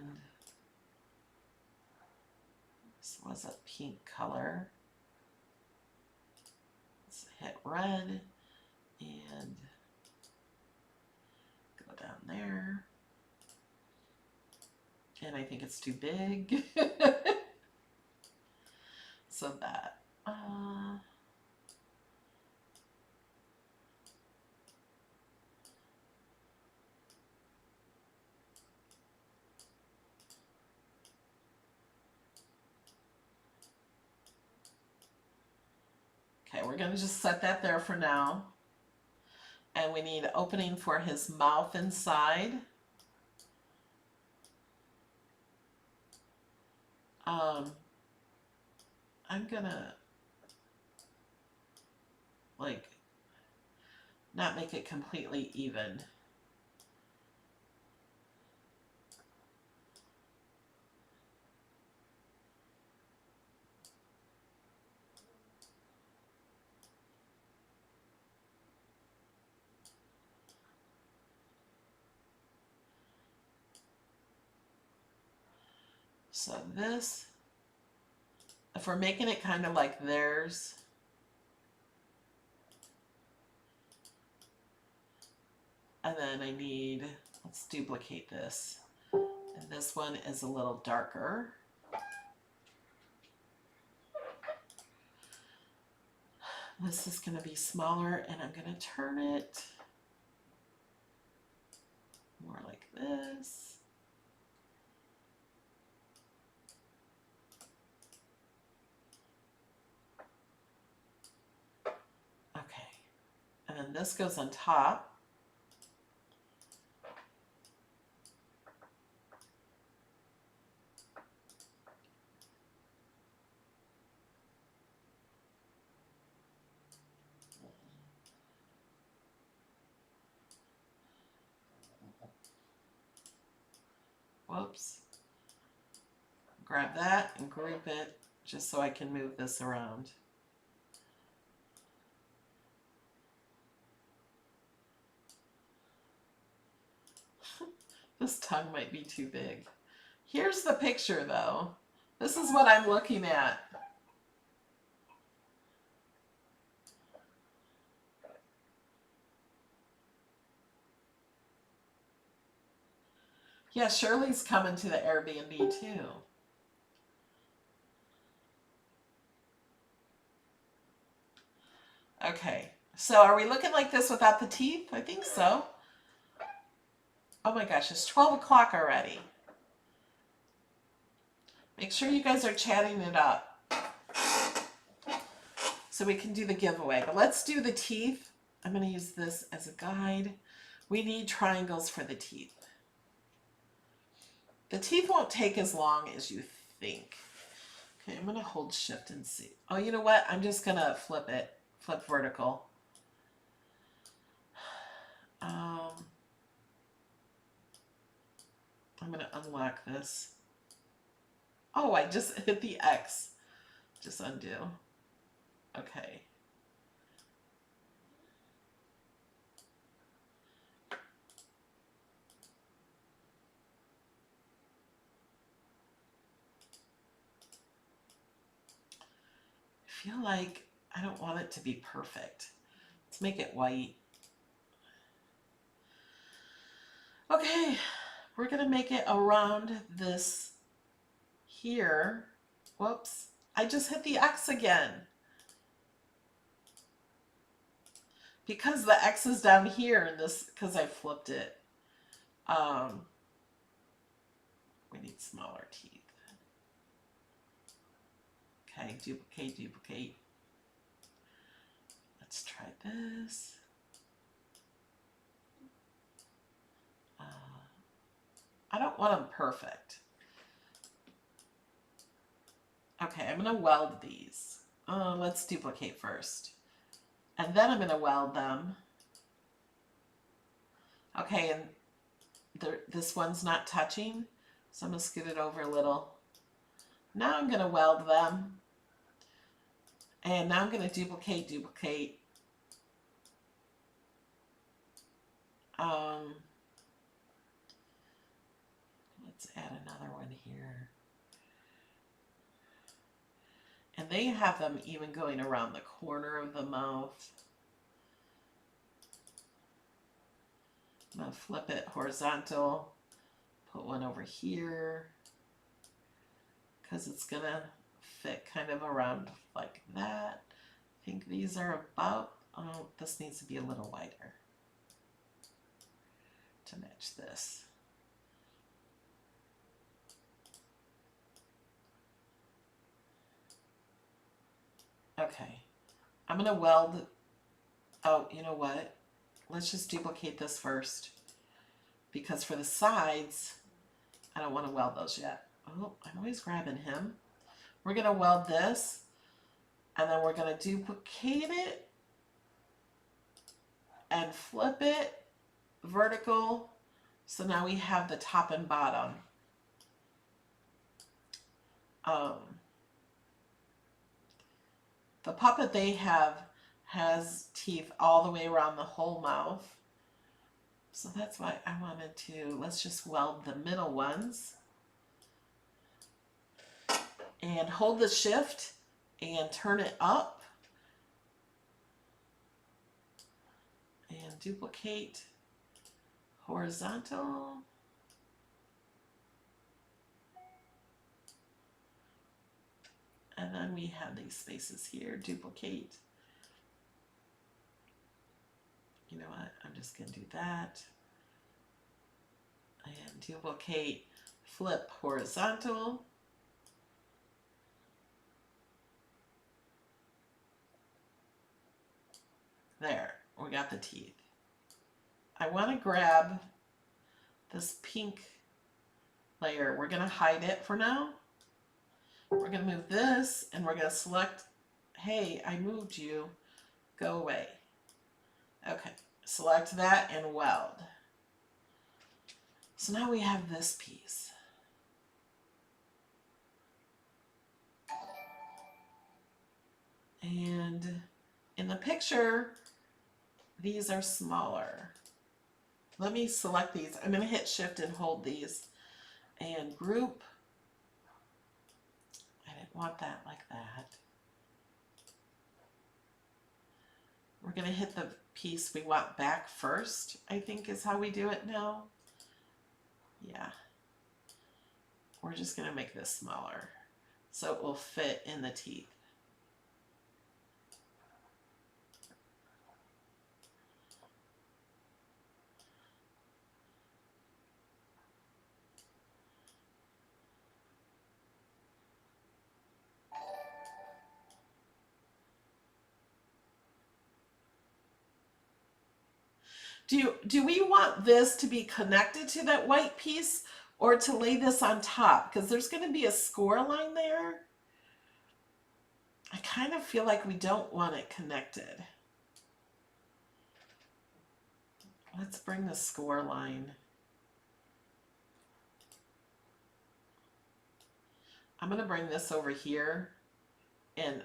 this was a pink color. Let's hit red and go down there. And I think it's too big. So that. Okay, we're going to just set that there for now. And we need an opening for his mouth inside. I'm gonna like not make it completely even. So this, if we're making it kind of like theirs, and then I need, let's duplicate this. And this one is a little darker. This is going to be smaller, and I'm going to turn it more like this. Okay, and then this goes on top. Whoops. Grab that and group it just so I can move this around. This tongue might be too big. Here's the picture though. This is what I'm looking at. Yeah, Shirley's coming to the Airbnb too. Okay, so are we looking like this without the teeth? I think so. Oh my gosh, it's 12 o'clock already. Make sure you guys are chatting it up so we can do the giveaway. But let's do the teeth. I'm going to use this as a guide. We need triangles for the teeth. The teeth won't take as long as you think. Okay, I'm going to hold shift and see. Oh, you know what? I'm just going to flip it. Flip vertical. I'm going to unlock this. Oh, I just hit the X. Just undo. Okay. feel like I don't want it to be perfect. Let's make it white. Okay, we're gonna make it around this here. Whoops, I just hit the X again. Because the X is down here in this, because I flipped it. We need smaller teeth. Okay, duplicate, duplicate. Let's try this. I don't want them perfect. Okay, I'm gonna weld these. Let's duplicate first. And then I'm gonna weld them. Okay, and this one's not touching, so I'm gonna scoot it over a little. Now I'm gonna weld them. And now I'm gonna duplicate, duplicate. Let's add another one here. And they have them even going around the corner of the mouth. I'm going to flip it horizontal, put one over here, because it's going to fit kind of around like that. I think these are about, oh, this needs to be a little wider to match this. Okay, I'm going to weld, oh, you know what? Let's just duplicate this first, because for the sides, I don't want to weld those yet. Oh, I'm always grabbing him. We're going to weld this, and then we're going to duplicate it and flip it vertical. So now we have the top and bottom. The puppet they have has teeth all the way around the whole mouth. So that's why I wanted to, let's just weld the middle ones. And hold the shift and turn it up. And duplicate horizontal. And then we have these spaces here, duplicate. You know what, I'm just gonna do that. And duplicate, flip horizontal. There, we got the teeth. I wanna grab this pink layer. We're gonna hide it for now. We're going to move this, and we're going to select, hey, I moved you, go away. Okay, select that and weld. So now we have this piece. And in the picture, these are smaller. Let me select these. I'm going to hit shift and hold these and group. Want that like that. We're going to hit the piece we want back first, I think is how we do it now. Yeah. We're just going to make this smaller so it will fit in the teeth. Do we want this to be connected to that white piece or to lay this on top? Because there's going to be a score line there. I kind of feel like we don't want it connected. Let's bring the score line. I'm going to bring this over here. And,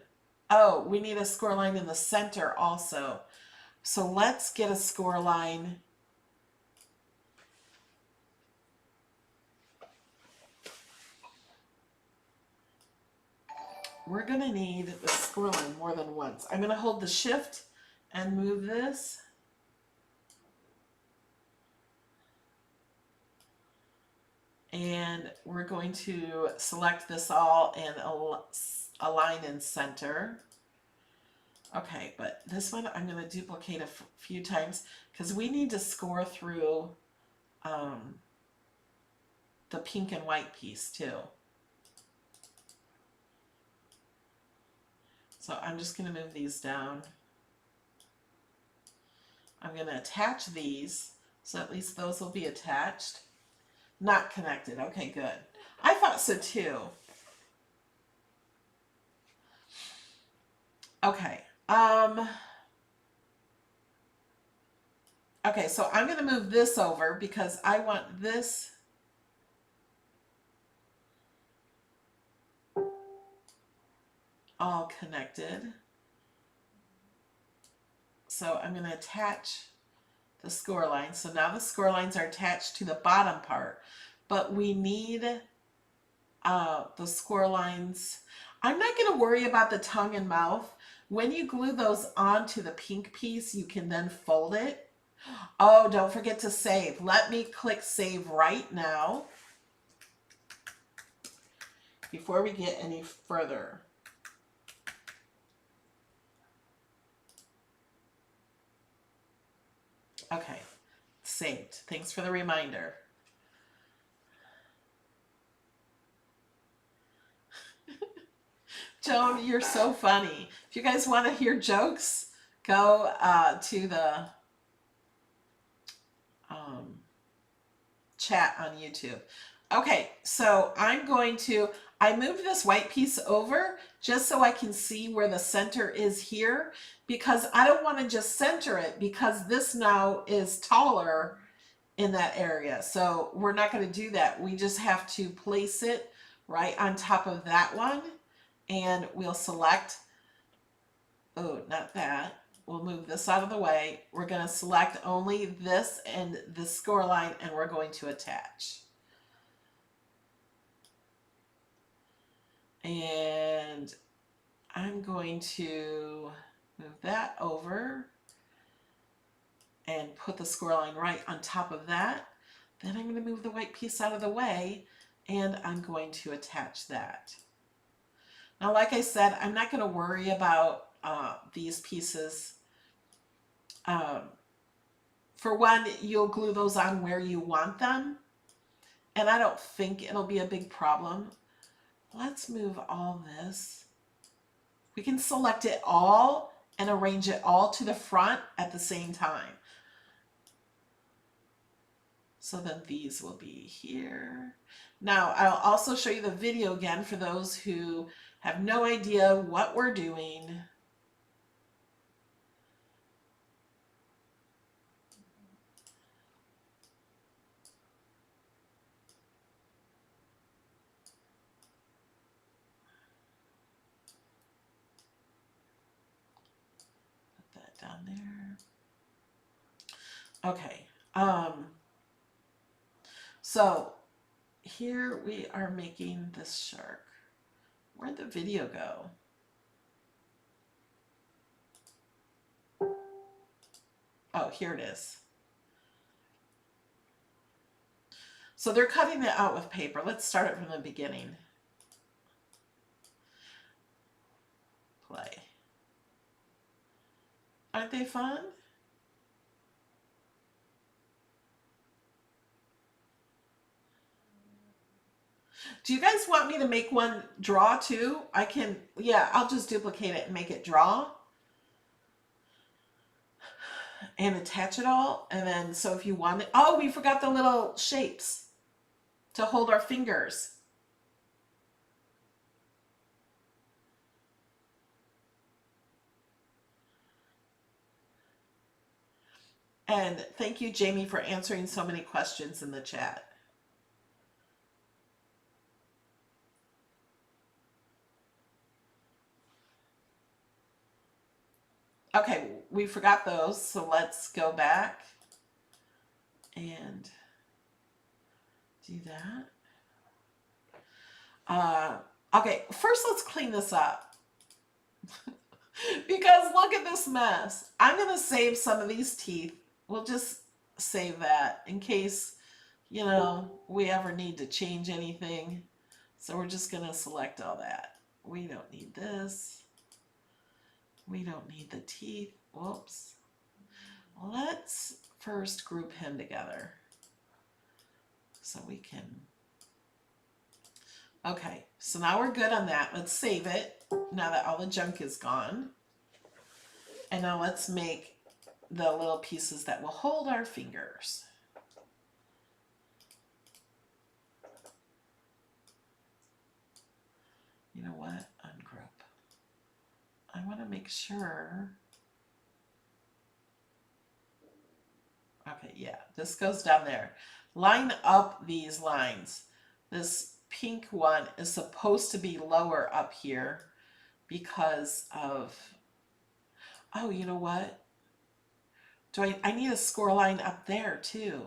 oh, we need a score line in the center also. So let's get a score line. we're gonna need the score line more than once. I'm gonna hold the shift and move this. And we're going to select this all and align in center. Okay, but this one I'm going to duplicate a few times because we need to score through the pink and white piece too. So I'm just going to move these down. I'm going to attach these, so at least those will be attached. Not connected. Okay, good. I thought so too. Okay. Okay, so I'm going to move this over because I want this all connected. So I'm going to attach the score lines. So now the score lines are attached to the bottom part, but we need the score lines. I'm not going to worry about the tongue and mouth. When you glue those onto the pink piece, you can then fold it. Oh, don't forget to save. Let me click save right now before we get any further. Okay, saved. Thanks for the reminder. Joan, you're so funny. If you guys want to hear jokes, go to the chat on YouTube. Okay, so I moved this white piece over just so I can see where the center is here, because I don't want to just center it because this now is taller in that area. So we're not going to do that. We just have to place it right on top of that one, and we'll select, oh, not that. We'll move this out of the way. We're going to select only this and the score line, and we're going to attach. And I'm going to move that over and put the score line right on top of that. Then I'm going to move the white piece out of the way, and I'm going to attach that. Now, like I said, I'm not going to worry about these pieces. For one, you'll glue those on where you want them, and I don't think it'll be a big problem. Let's move all this. We can select it all and arrange it all to the front at the same time. So then these will be here. Now, I'll also show you the video again for those who have no idea what we're doing. Put that down there. Okay. So here we are making this shark. Where'd the video go? Oh, here it is. So they're cutting it out with paper. Let's start it from the beginning. Play. Aren't they fun? Do you guys want me to make one draw too? I can, yeah, I'll just duplicate it and make it draw. And attach it all. And then, so if you want it, oh, we forgot the little shapes to hold our fingers. And thank you, Jamie, for answering so many questions in the chat. Okay, we forgot those, so let's go back and do that. Okay, first let's clean this up. Because look at this mess. I'm going to save some of these teeth. We'll just save that in case, you know, we ever need to change anything. So we're just going to select all that. We don't need this. We don't need the teeth. Whoops. Let's first group him together so we can. Okay, so now we're good on that. Let's save it now that all the junk is gone. And now let's make the little pieces that will hold our fingers. You know what? Ungroup. I want to make sure. Okay, yeah, this goes down there. Line up these lines. This pink one is supposed to be lower up here because of, oh, you know what? I need a score line up there too.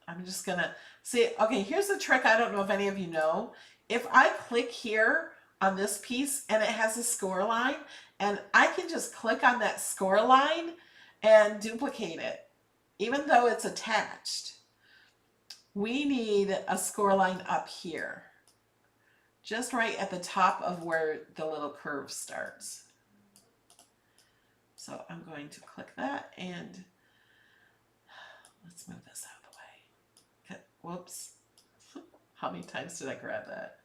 I'm just gonna see, okay, here's the trick I don't know if any of you know. If I click here on this piece and it has a score line, and I can just click on that score line and duplicate it, even though it's attached. We need a score line up here, just right at the top of where the little curve starts. So I'm going to click that and let's move this out of the way. Okay. Whoops. How many times did I grab that?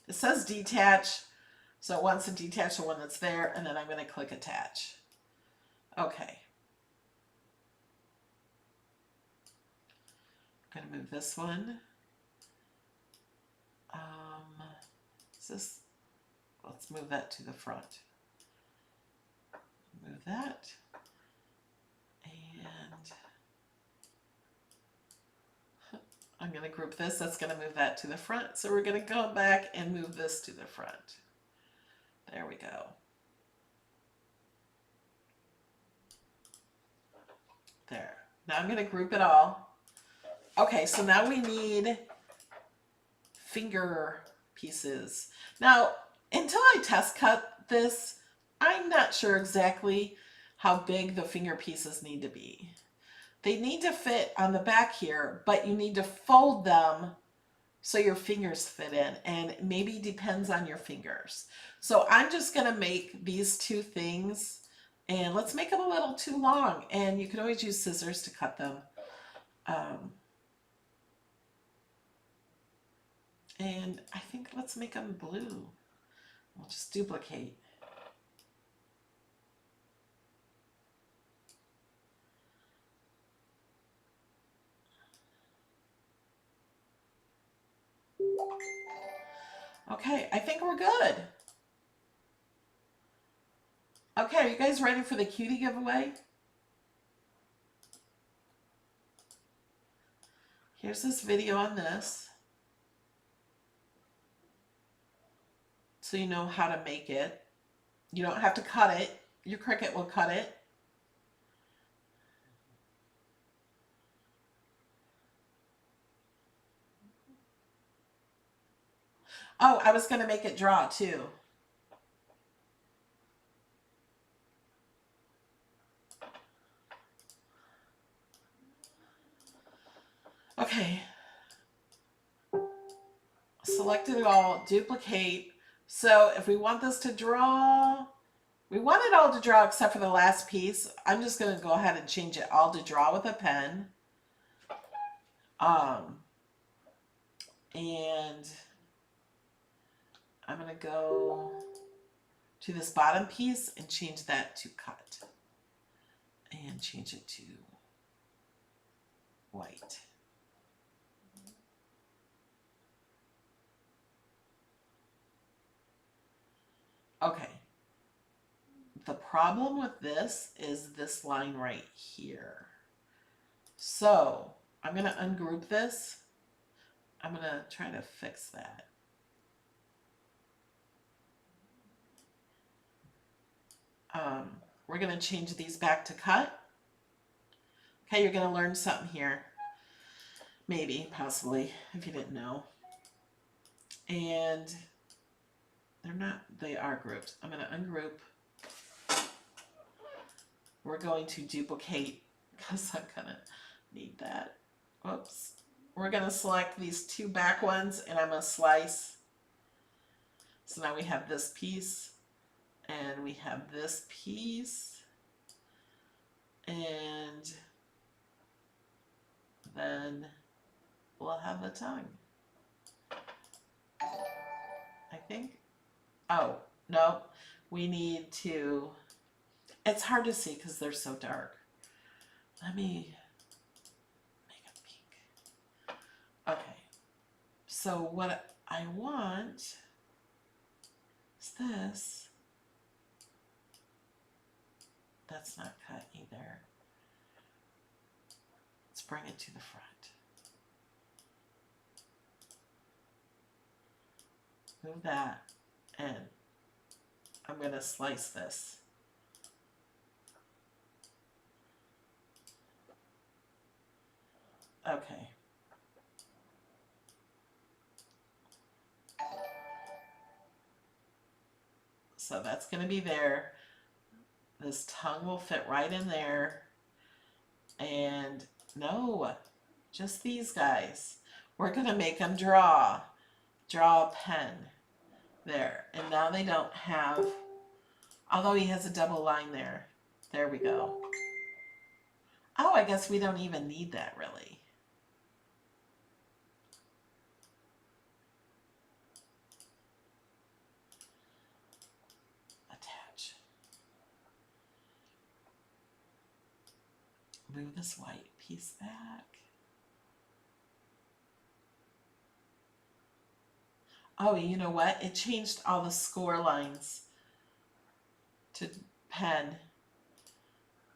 It says detach, so it wants to detach the one that's there, and then I'm going to click attach. Okay. I'm going to move this one. Let's move that to the front. Move that. And I'm going to group this. That's going to move that to the front. So we're going to go back and move this to the front. There we go. There. Now I'm going to group it all. Okay, so now we need finger pieces. Now, until I test cut this, I'm not sure exactly how big the finger pieces need to be. They need to fit on the back here, but you need to fold them so your fingers fit in, and maybe depends on your fingers. So I'm just gonna make these two things, and let's make them a little too long, and you can always use scissors to cut them. And I think let's make them blue. We'll just duplicate. Okay, I think we're good. Okay, are you guys ready for the cutie giveaway? Here's this video on this, so you know how to make it. You don't have to cut it. Your Cricut will cut it. Oh, I was going to make it draw too. Okay. Selected it all, duplicate. So if we want this to draw, we want it all to draw except for the last piece. I'm just going to go ahead and change it all to draw with a pen. And I'm going to go to this bottom piece and change that to cut. And change it to white. Okay. The problem with this is this line right here. So I'm going to ungroup this. I'm going to try to fix that. We're going to change these back to cut. Okay, you're going to learn something here. maybe, possibly, if you didn't know. And they're not, they are grouped. I'm going to ungroup. We're going to duplicate because I'm going to need that. Whoops. We're going to select these two back ones and I'm going to slice. So now we have this piece and we have this piece. And then we'll have the tongue. I think. Oh, no. We need to, it's hard to see because they're so dark. Let me make it pink. Okay. So what I want is this. That's not cut either. Let's bring it to the front. Move that, and I'm going to slice this. Okay. So that's going to be there. This tongue will fit right in there. And no, just these guys. We're going to make them draw a pen there. And now they don't have, although he has a double line there. There we go. Oh, I guess we don't even need that really. Attach. Move this white piece back. Oh, you know what? It changed all the score lines to pen.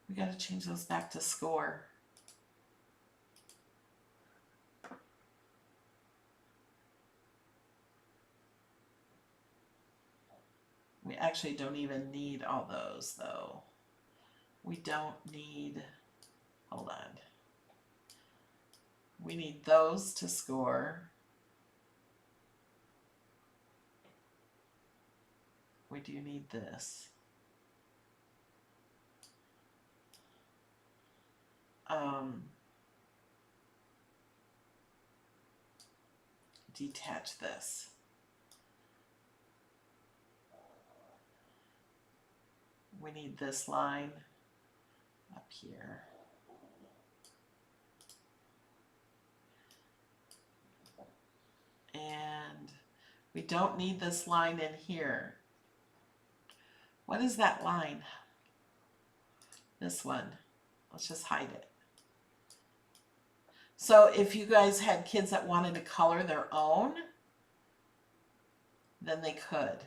We got to change those back to score. We actually don't even need all those though. We don't need, hold on. We need those to score. We do need this. Detach this. We need this line up here. And we don't need this line in here. What is that line? This one. Let's just hide it. So if you guys had kids that wanted to color their own, then they could.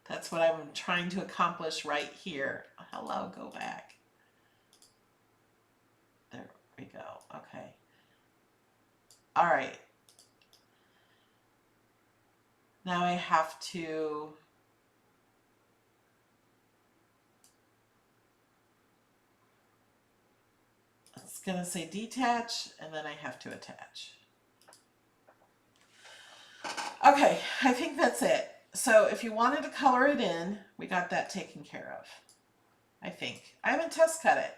That's what I'm trying to accomplish right here. Hello, go back. There we go. Okay. All right. Now I have to it's going to say detach, and then I have to attach. Okay, I think that's it. So if you wanted to color it in, we got that taken care of. I think. I haven't test cut it.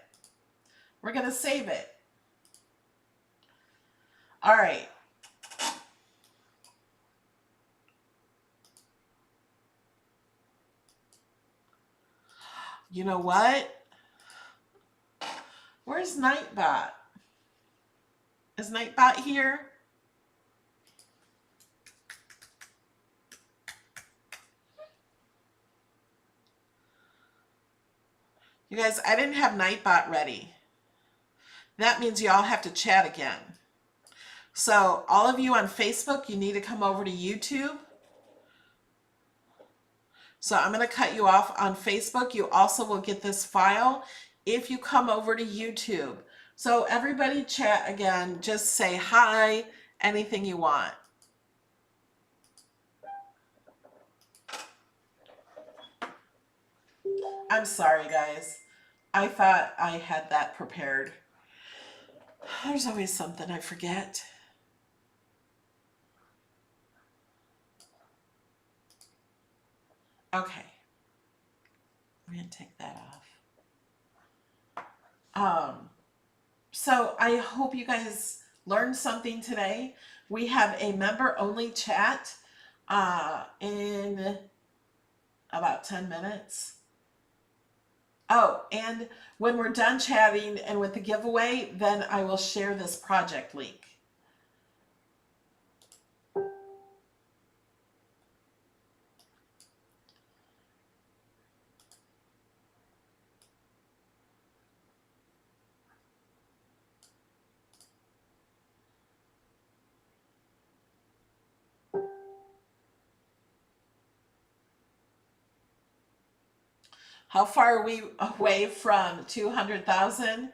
We're going to save it. All right. You know what? Where's Nightbot? Is Nightbot here? You guys, I didn't have Nightbot ready. That means you all have to chat again. So all of you on Facebook, you need to come over to YouTube. So I'm going to cut you off on Facebook. You also will get this file if you come over to YouTube. So everybody chat again. Just say hi, anything you want. I'm sorry, guys. I thought I had that prepared. There's always something I forget. Okay. I'm going to take that off. So I hope you guys learned something today. We have a member-only chat in about 10 minutes. Oh, and when we're done chatting and with the giveaway, then I will share this project link. How far are we away from 200,000?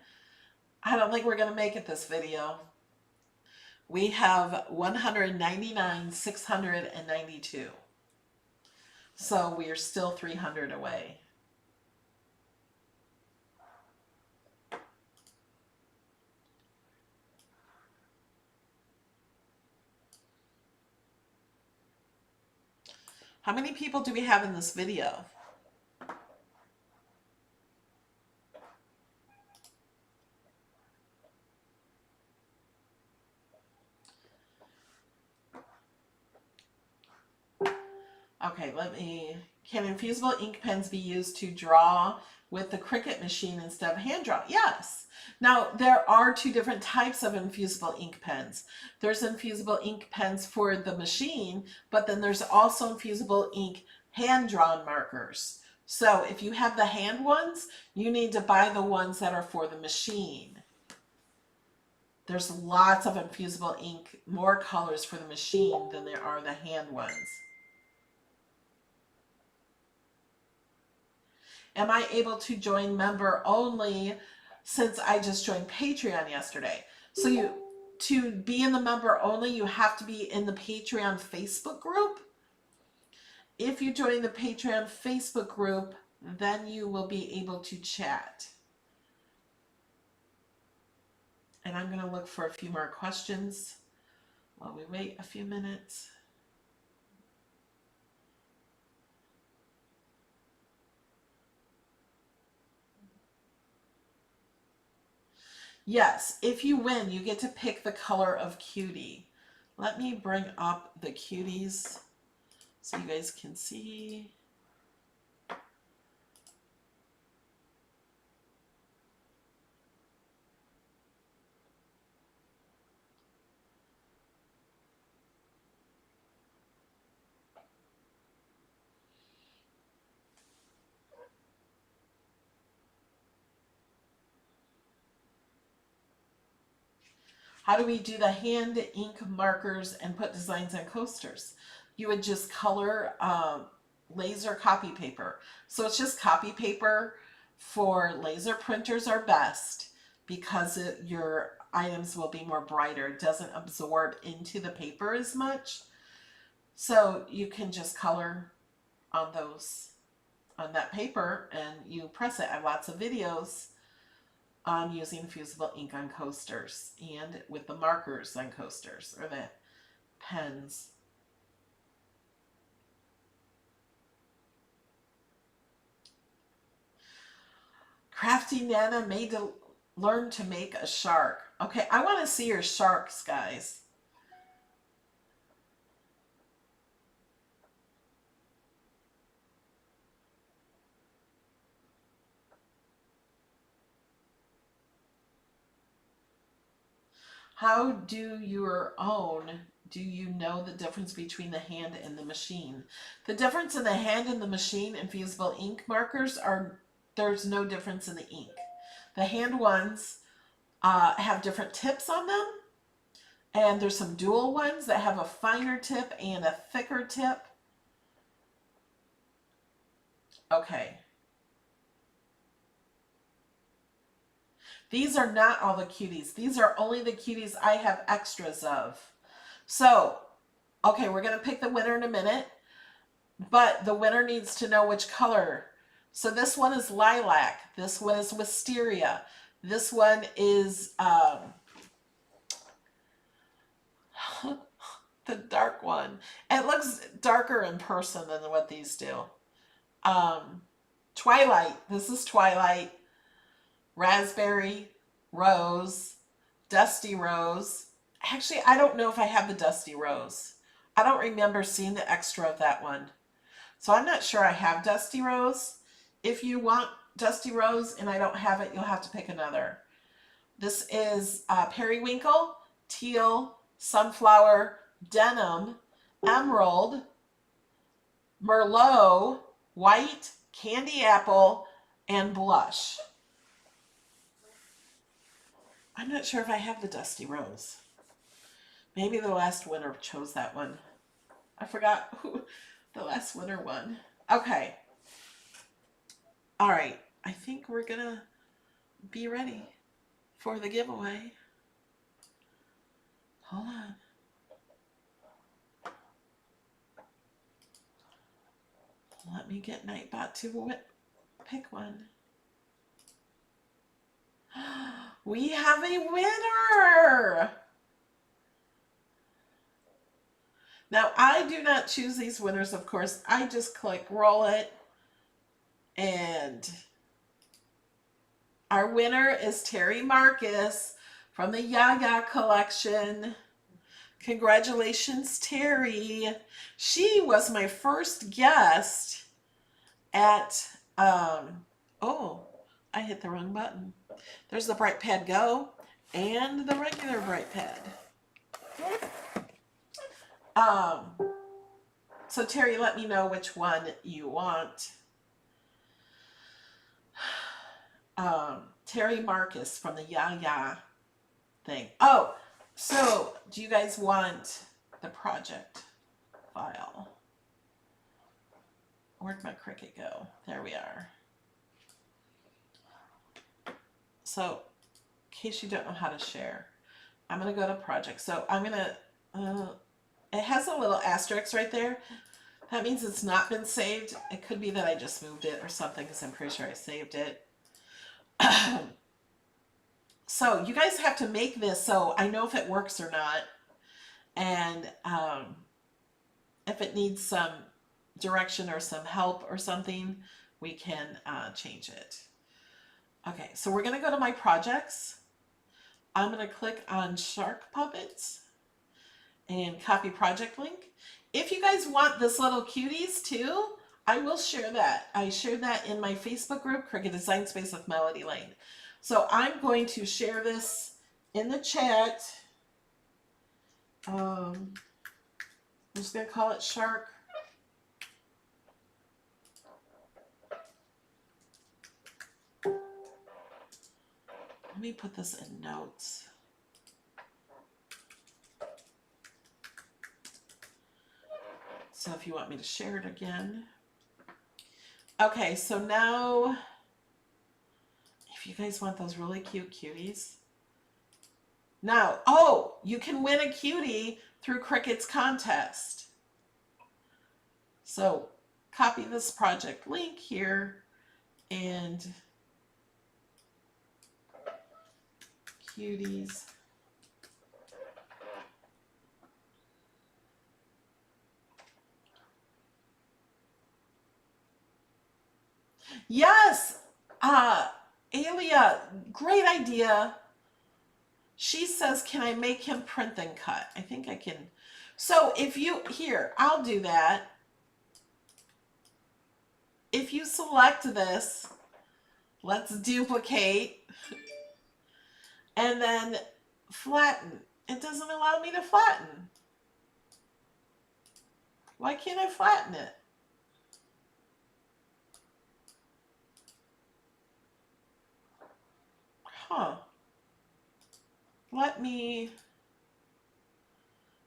I don't think we're going to make it this video. We have 199,692. So we are still 300 away. How many people do we have in this video? Okay, can infusible ink pens be used to draw with the Cricut machine instead of hand draw? Yes. Now, there are two different types of infusible ink pens. There's infusible ink pens for the machine, but then there's also infusible ink hand-drawn markers. So if you have the hand ones, you need to buy the ones that are for the machine. There's lots of infusible ink, more colors for the machine than there are the hand ones. Am I able to join member only since I just joined Patreon yesterday? So to be in the member only, you have to be in the Patreon Facebook group. If you join the Patreon Facebook group, then you will be able to chat. And I'm going to look for a few more questions while we wait a few minutes. Yes, if you win, you get to pick the color of cutie. Let me bring up the cuties so you guys can see. How do we do the hand ink markers and put designs on coasters? You would just color laser copy paper. So it's just copy paper. For laser printers are best because your items will be more brighter. It doesn't absorb into the paper as much. So you can just color on that paper and you press it. I have lots of videos on using fusible ink on coasters and with the markers on coasters or the pens. Crafty Nana made to learn to make a shark. Okay, I want to see your sharks, guys. How do you know the difference between the hand and the machine? The difference in the hand and the machine infusible ink markers there's no difference in the ink. The hand ones have different tips on them, and there's some dual ones that have a finer tip and a thicker tip. Okay. These are not all the cuties. These are only the cuties I have extras of. So, okay, we're going to pick the winner in a minute, but the winner needs to know which color. So this one is lilac. This one is wisteria. This one is the dark one. It looks darker in person than what these do. Twilight. This is Twilight. Raspberry, Rose, Dusty Rose. Actually, I don't know if I have the Dusty Rose. I don't remember seeing the extra of that one. So I'm not sure I have Dusty Rose. If you want Dusty Rose and I don't have it, you'll have to pick another. This is Periwinkle, Teal, Sunflower, Denim, Emerald, Merlot, White, Candy Apple, and Blush. I'm not sure if I have the Dusty Rose. Maybe the last winner chose that one. I forgot who the last winner won. Okay. All right. I think we're going to be ready for the giveaway. Hold on. Let me get Nightbot to pick one. We have a winner! Now, I do not choose these winners, of course. I just click roll it. And our winner is Terry Marcus from the Yaya collection. Congratulations, Terry. She was my first guest at, oh, I hit the wrong button. There's the Bright Pad Go and the regular Bright Pad. So Terry, let me know which one you want. Terry Marcus from the Yaya thing. Oh, so do you guys want the project file? Where'd my Cricut go? There we are. So, in case you don't know how to share, I'm going to go to project. So I'm going to, it has a little asterisk right there. That means it's not been saved. It could be that I just moved it or something because I'm pretty sure I saved it. So you guys have to make this so I know if it works or not. And if it needs some direction or some help or something, we can change it. Okay, so we're going to go to my projects. I'm going to click on Shark Puppets and copy project link. If you guys want this little cuties too, I will share that. I shared that in my Facebook group, Cricut Design Space with Melody Lane. So I'm going to share this in the chat. I'm just going to call it Shark. Let me put this in notes. So if you want me to share it again. Okay, so now, if you guys want those really cute cuties. Now, oh, you can win a cutie through Cricut's contest. So copy this project link here and cuties. Yes, Alia, great idea. She says, can I make him print and cut? I think I can. So if you, here, I'll do that. If you select this, let's duplicate and then flatten. It doesn't allow me to flatten. Why can't I flatten it? Huh. Let me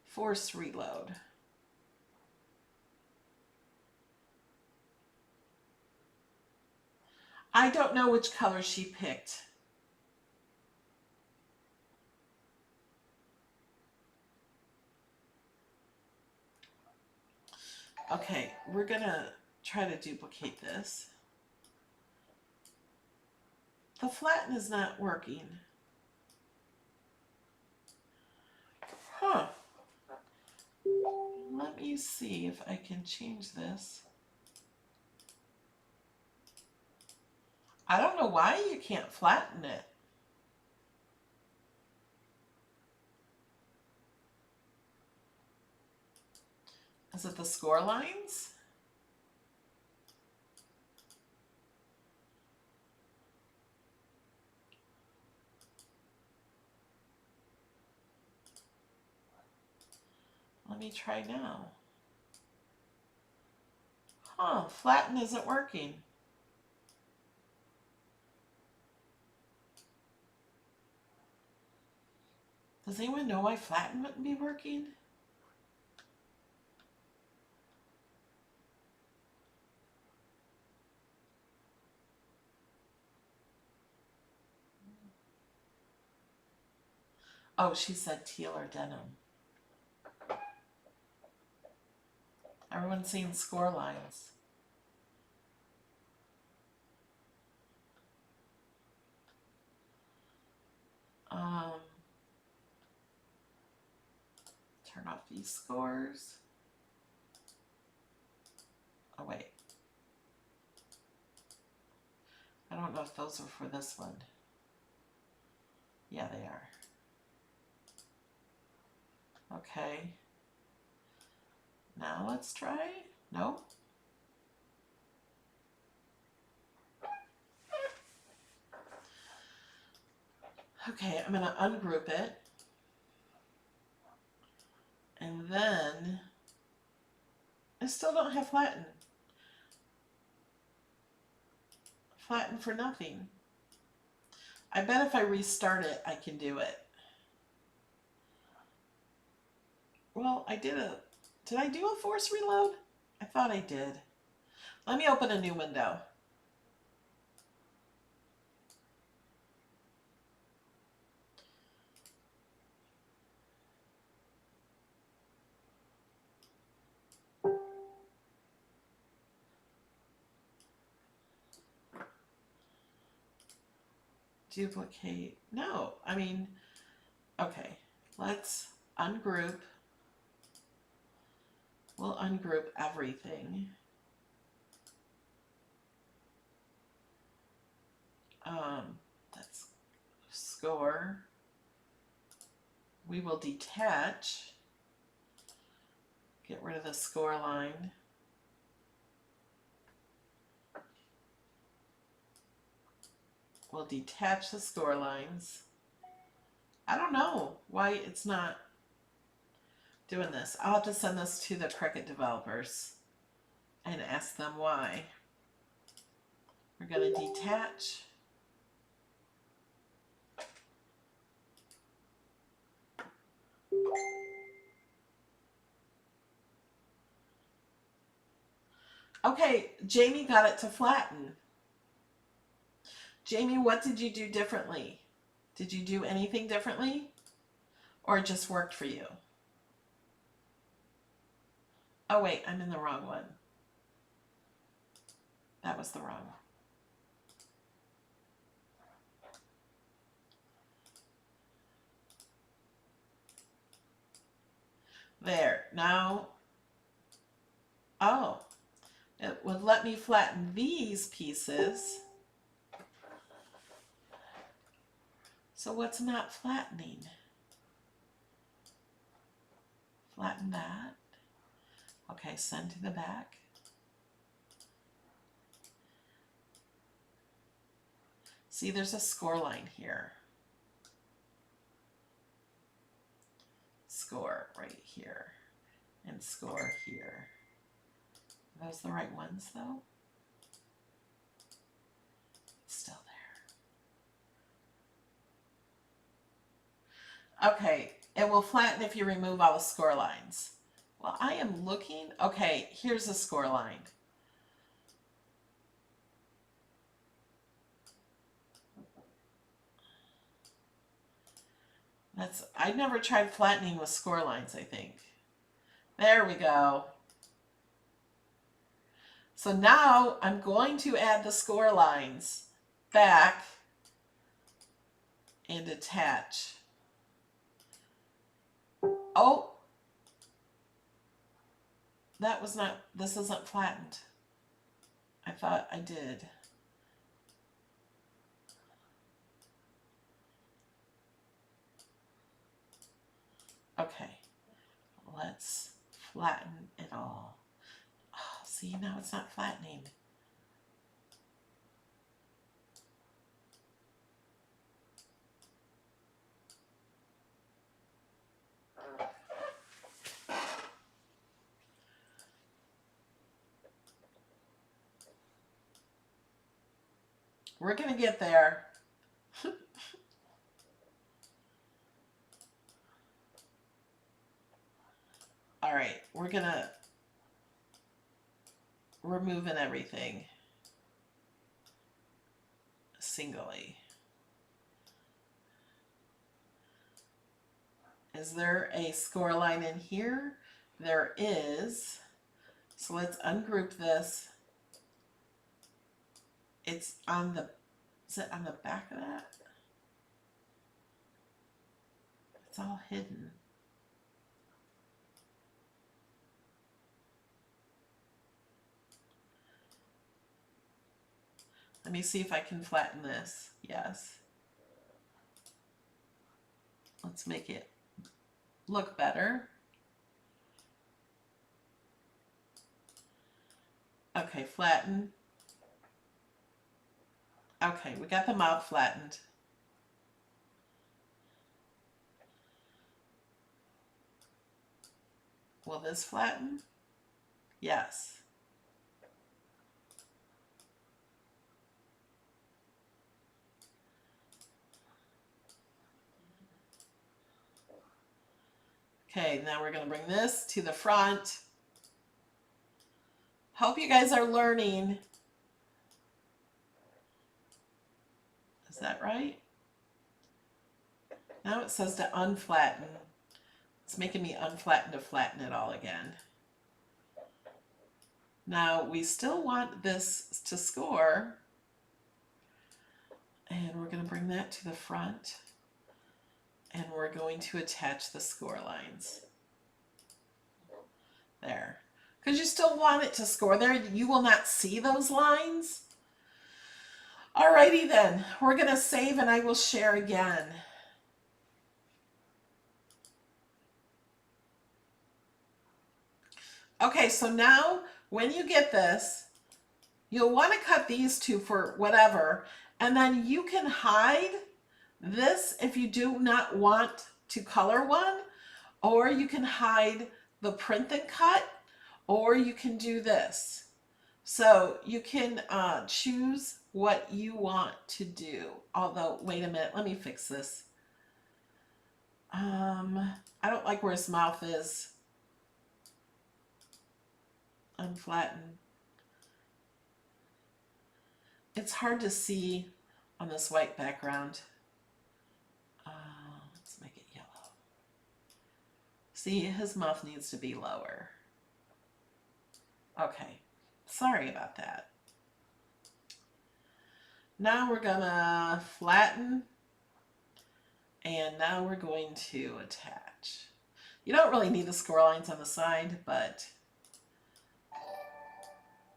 force reload. I don't know which color she picked. Okay, we're gonna try to duplicate this. The flatten is not working. Huh. Let me see if I can change this. I don't know why you can't flatten it. Is it the score lines? Let me try now. Huh, flatten isn't working. Does anyone know why flatten wouldn't be working? Oh, she said teal or denim. Everyone's seeing score lines. Turn off these scores. Oh, wait. I don't know if those are for this one. Yeah, they are. Okay. Now let's try. Nope. Okay, I'm going to ungroup it. And then I still don't have flatten. Flatten for nothing. I bet if I restart it, I can do it. Well, I did I do a force reload? I thought I did. Let me open a new window. Duplicate. No, I mean, okay, let's ungroup. We'll ungroup everything. That's score. We will detach. Get rid of the score line. We'll detach the score lines. I don't know why it's not doing this. I'll have to send this to the Cricut developers and ask them why. We're going to detach. Okay, Jamie got it to flatten. Jamie, what did you do differently? Did you do anything differently? Or it just worked for you? Oh wait, I'm in the wrong one. That was the wrong one. There, now, oh, it would let me flatten these pieces. So what's not flattening? Flatten that. Okay, send to the back. See, there's a score line here. Score right here. And score here. Are those the right ones though? It's still there. Okay, it will flatten if you remove all the score lines. Well, I am looking. Okay, here's a score line. I never tried flattening with score lines, I think. There we go. So now I'm going to add the score lines back and attach. Oh, That was not, this isn't flattened. I thought I did. Okay, let's flatten it all. Oh, see, now it's not flattening. We're gonna get there. All right, we're gonna removing everything singly. Is there a score line in here? There is. So let's ungroup this. It's on the, is it on the back of that? It's all hidden. Let me see if I can flatten this. Yes. Let's make it look better. Okay, flatten. Okay, we got the mouth flattened. Will this flatten? Yes. Okay, now we're going to bring this to the front. Hope you guys are learning. Is that right? Now it says to unflatten. It's making me unflatten to flatten it all again. Now we still want this to score. And we're going to bring that to the front. And we're going to attach the score lines. There. Because you still want it to score there. You will not see those lines. Alrighty then. We're going to save and I will share again. Okay, so now when you get this, you'll want to cut these two for whatever. And then you can hide this if you do not want to color one. Or you can hide the print and cut. Or you can do this. So you can choose what you want to do. Although, wait a minute, let me fix this. I don't like where his mouth is. Unflatten. It's hard to see on this white background. Let's make it yellow. See, his mouth needs to be lower. Okay, sorry about that. Now we're gonna flatten, and now we're going to attach. You don't really need the score lines on the side, but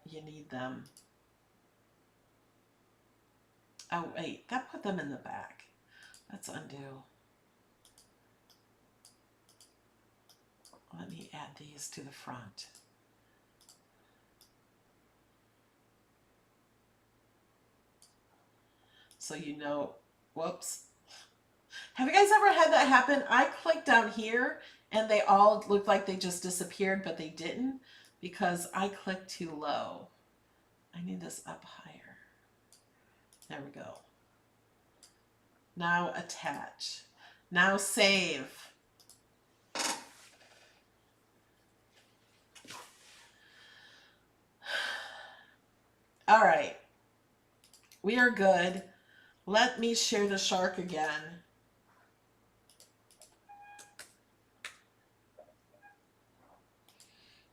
you need them. Oh wait, that put them in the back. Let's undo. Let me add these to the front. So you know, whoops. Have you guys ever had that happen? I clicked down here and they all looked like they just disappeared, but they didn't because I clicked too low. I need this up higher. There we go. Now attach. Now save. All right. We are good. Let me share the shark again.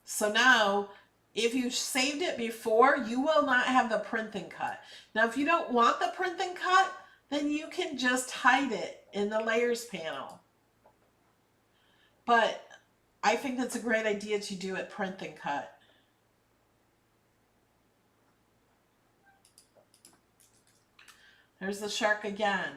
So now, if you saved it before, you will not have the print and cut. Now, if you don't want the print and cut, then you can just hide it in the layers panel. But I think that's a great idea to do it print and cut. There's the shark again.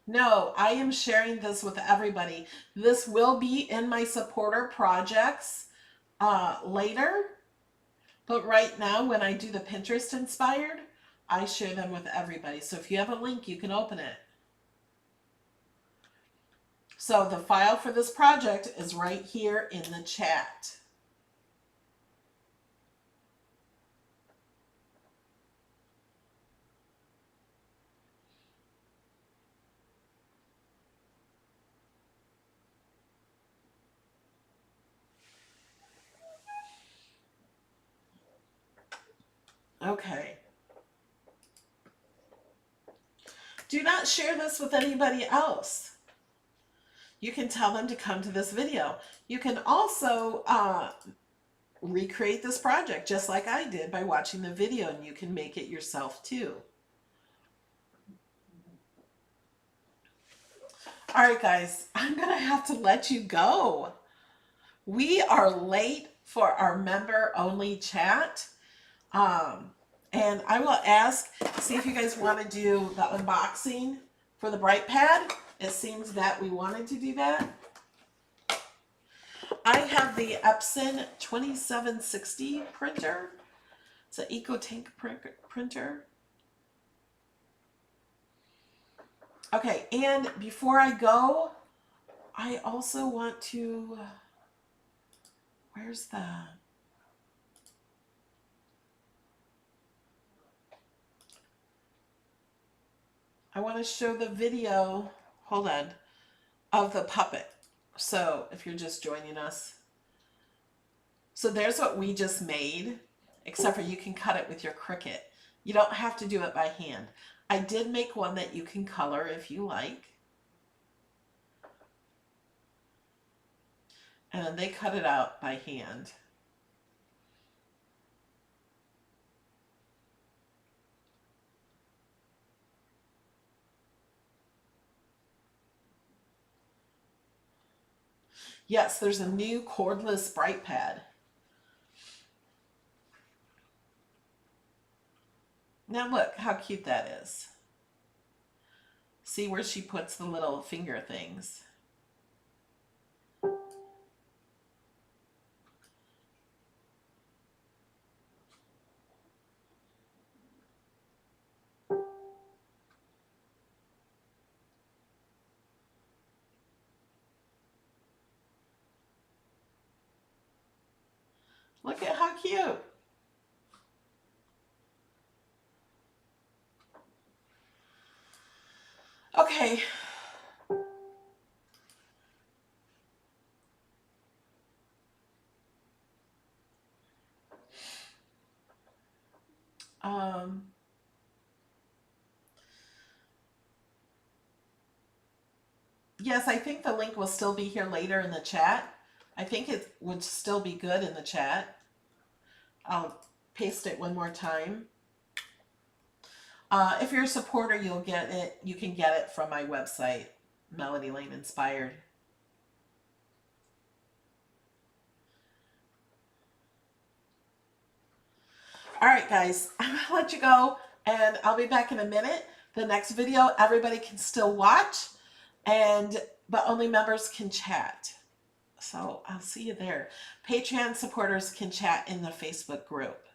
No, I am sharing this with everybody. This will be in my supporter projects later. But right now, when I do the Pinterest inspired, I share them with everybody. So if you have a link, you can open it. So the file for this project is right here in the chat. Okay. Do not share this with anybody else. You can tell them to come to this video. You can also recreate this project just like I did by watching the video, and you can make it yourself too. All right, guys, I'm going to have to let you go. We are late for our member-only chat. And I will ask, see if you guys want to do the unboxing for the Bright Pad. It seems that we wanted to do that. I have the Epson 2760 printer. It's an EcoTank printer. Okay, and before I go, I also want to, where's the, I want to show the video, hold on, of the puppet. So if you're just joining us. So there's what we just made, except for you can cut it with your Cricut. You don't have to do it by hand. I did make one that you can color if you like. And then they cut it out by hand. Yes, there's a new cordless Bright Pad. Now look how cute that is. See where she puts the little finger things. Look at how cute. Okay. Yes, I think the link will still be here later in the chat. I think it would still be good in the chat. I'll paste it one more time. If you're a supporter, you'll get it. You can get it from my website, Melody Lane Inspired. All right, guys, I'm going to let you go, and I'll be back in a minute. The next video, everybody can still watch, but only members can chat. So I'll see you there. Patreon supporters can chat in the Facebook group.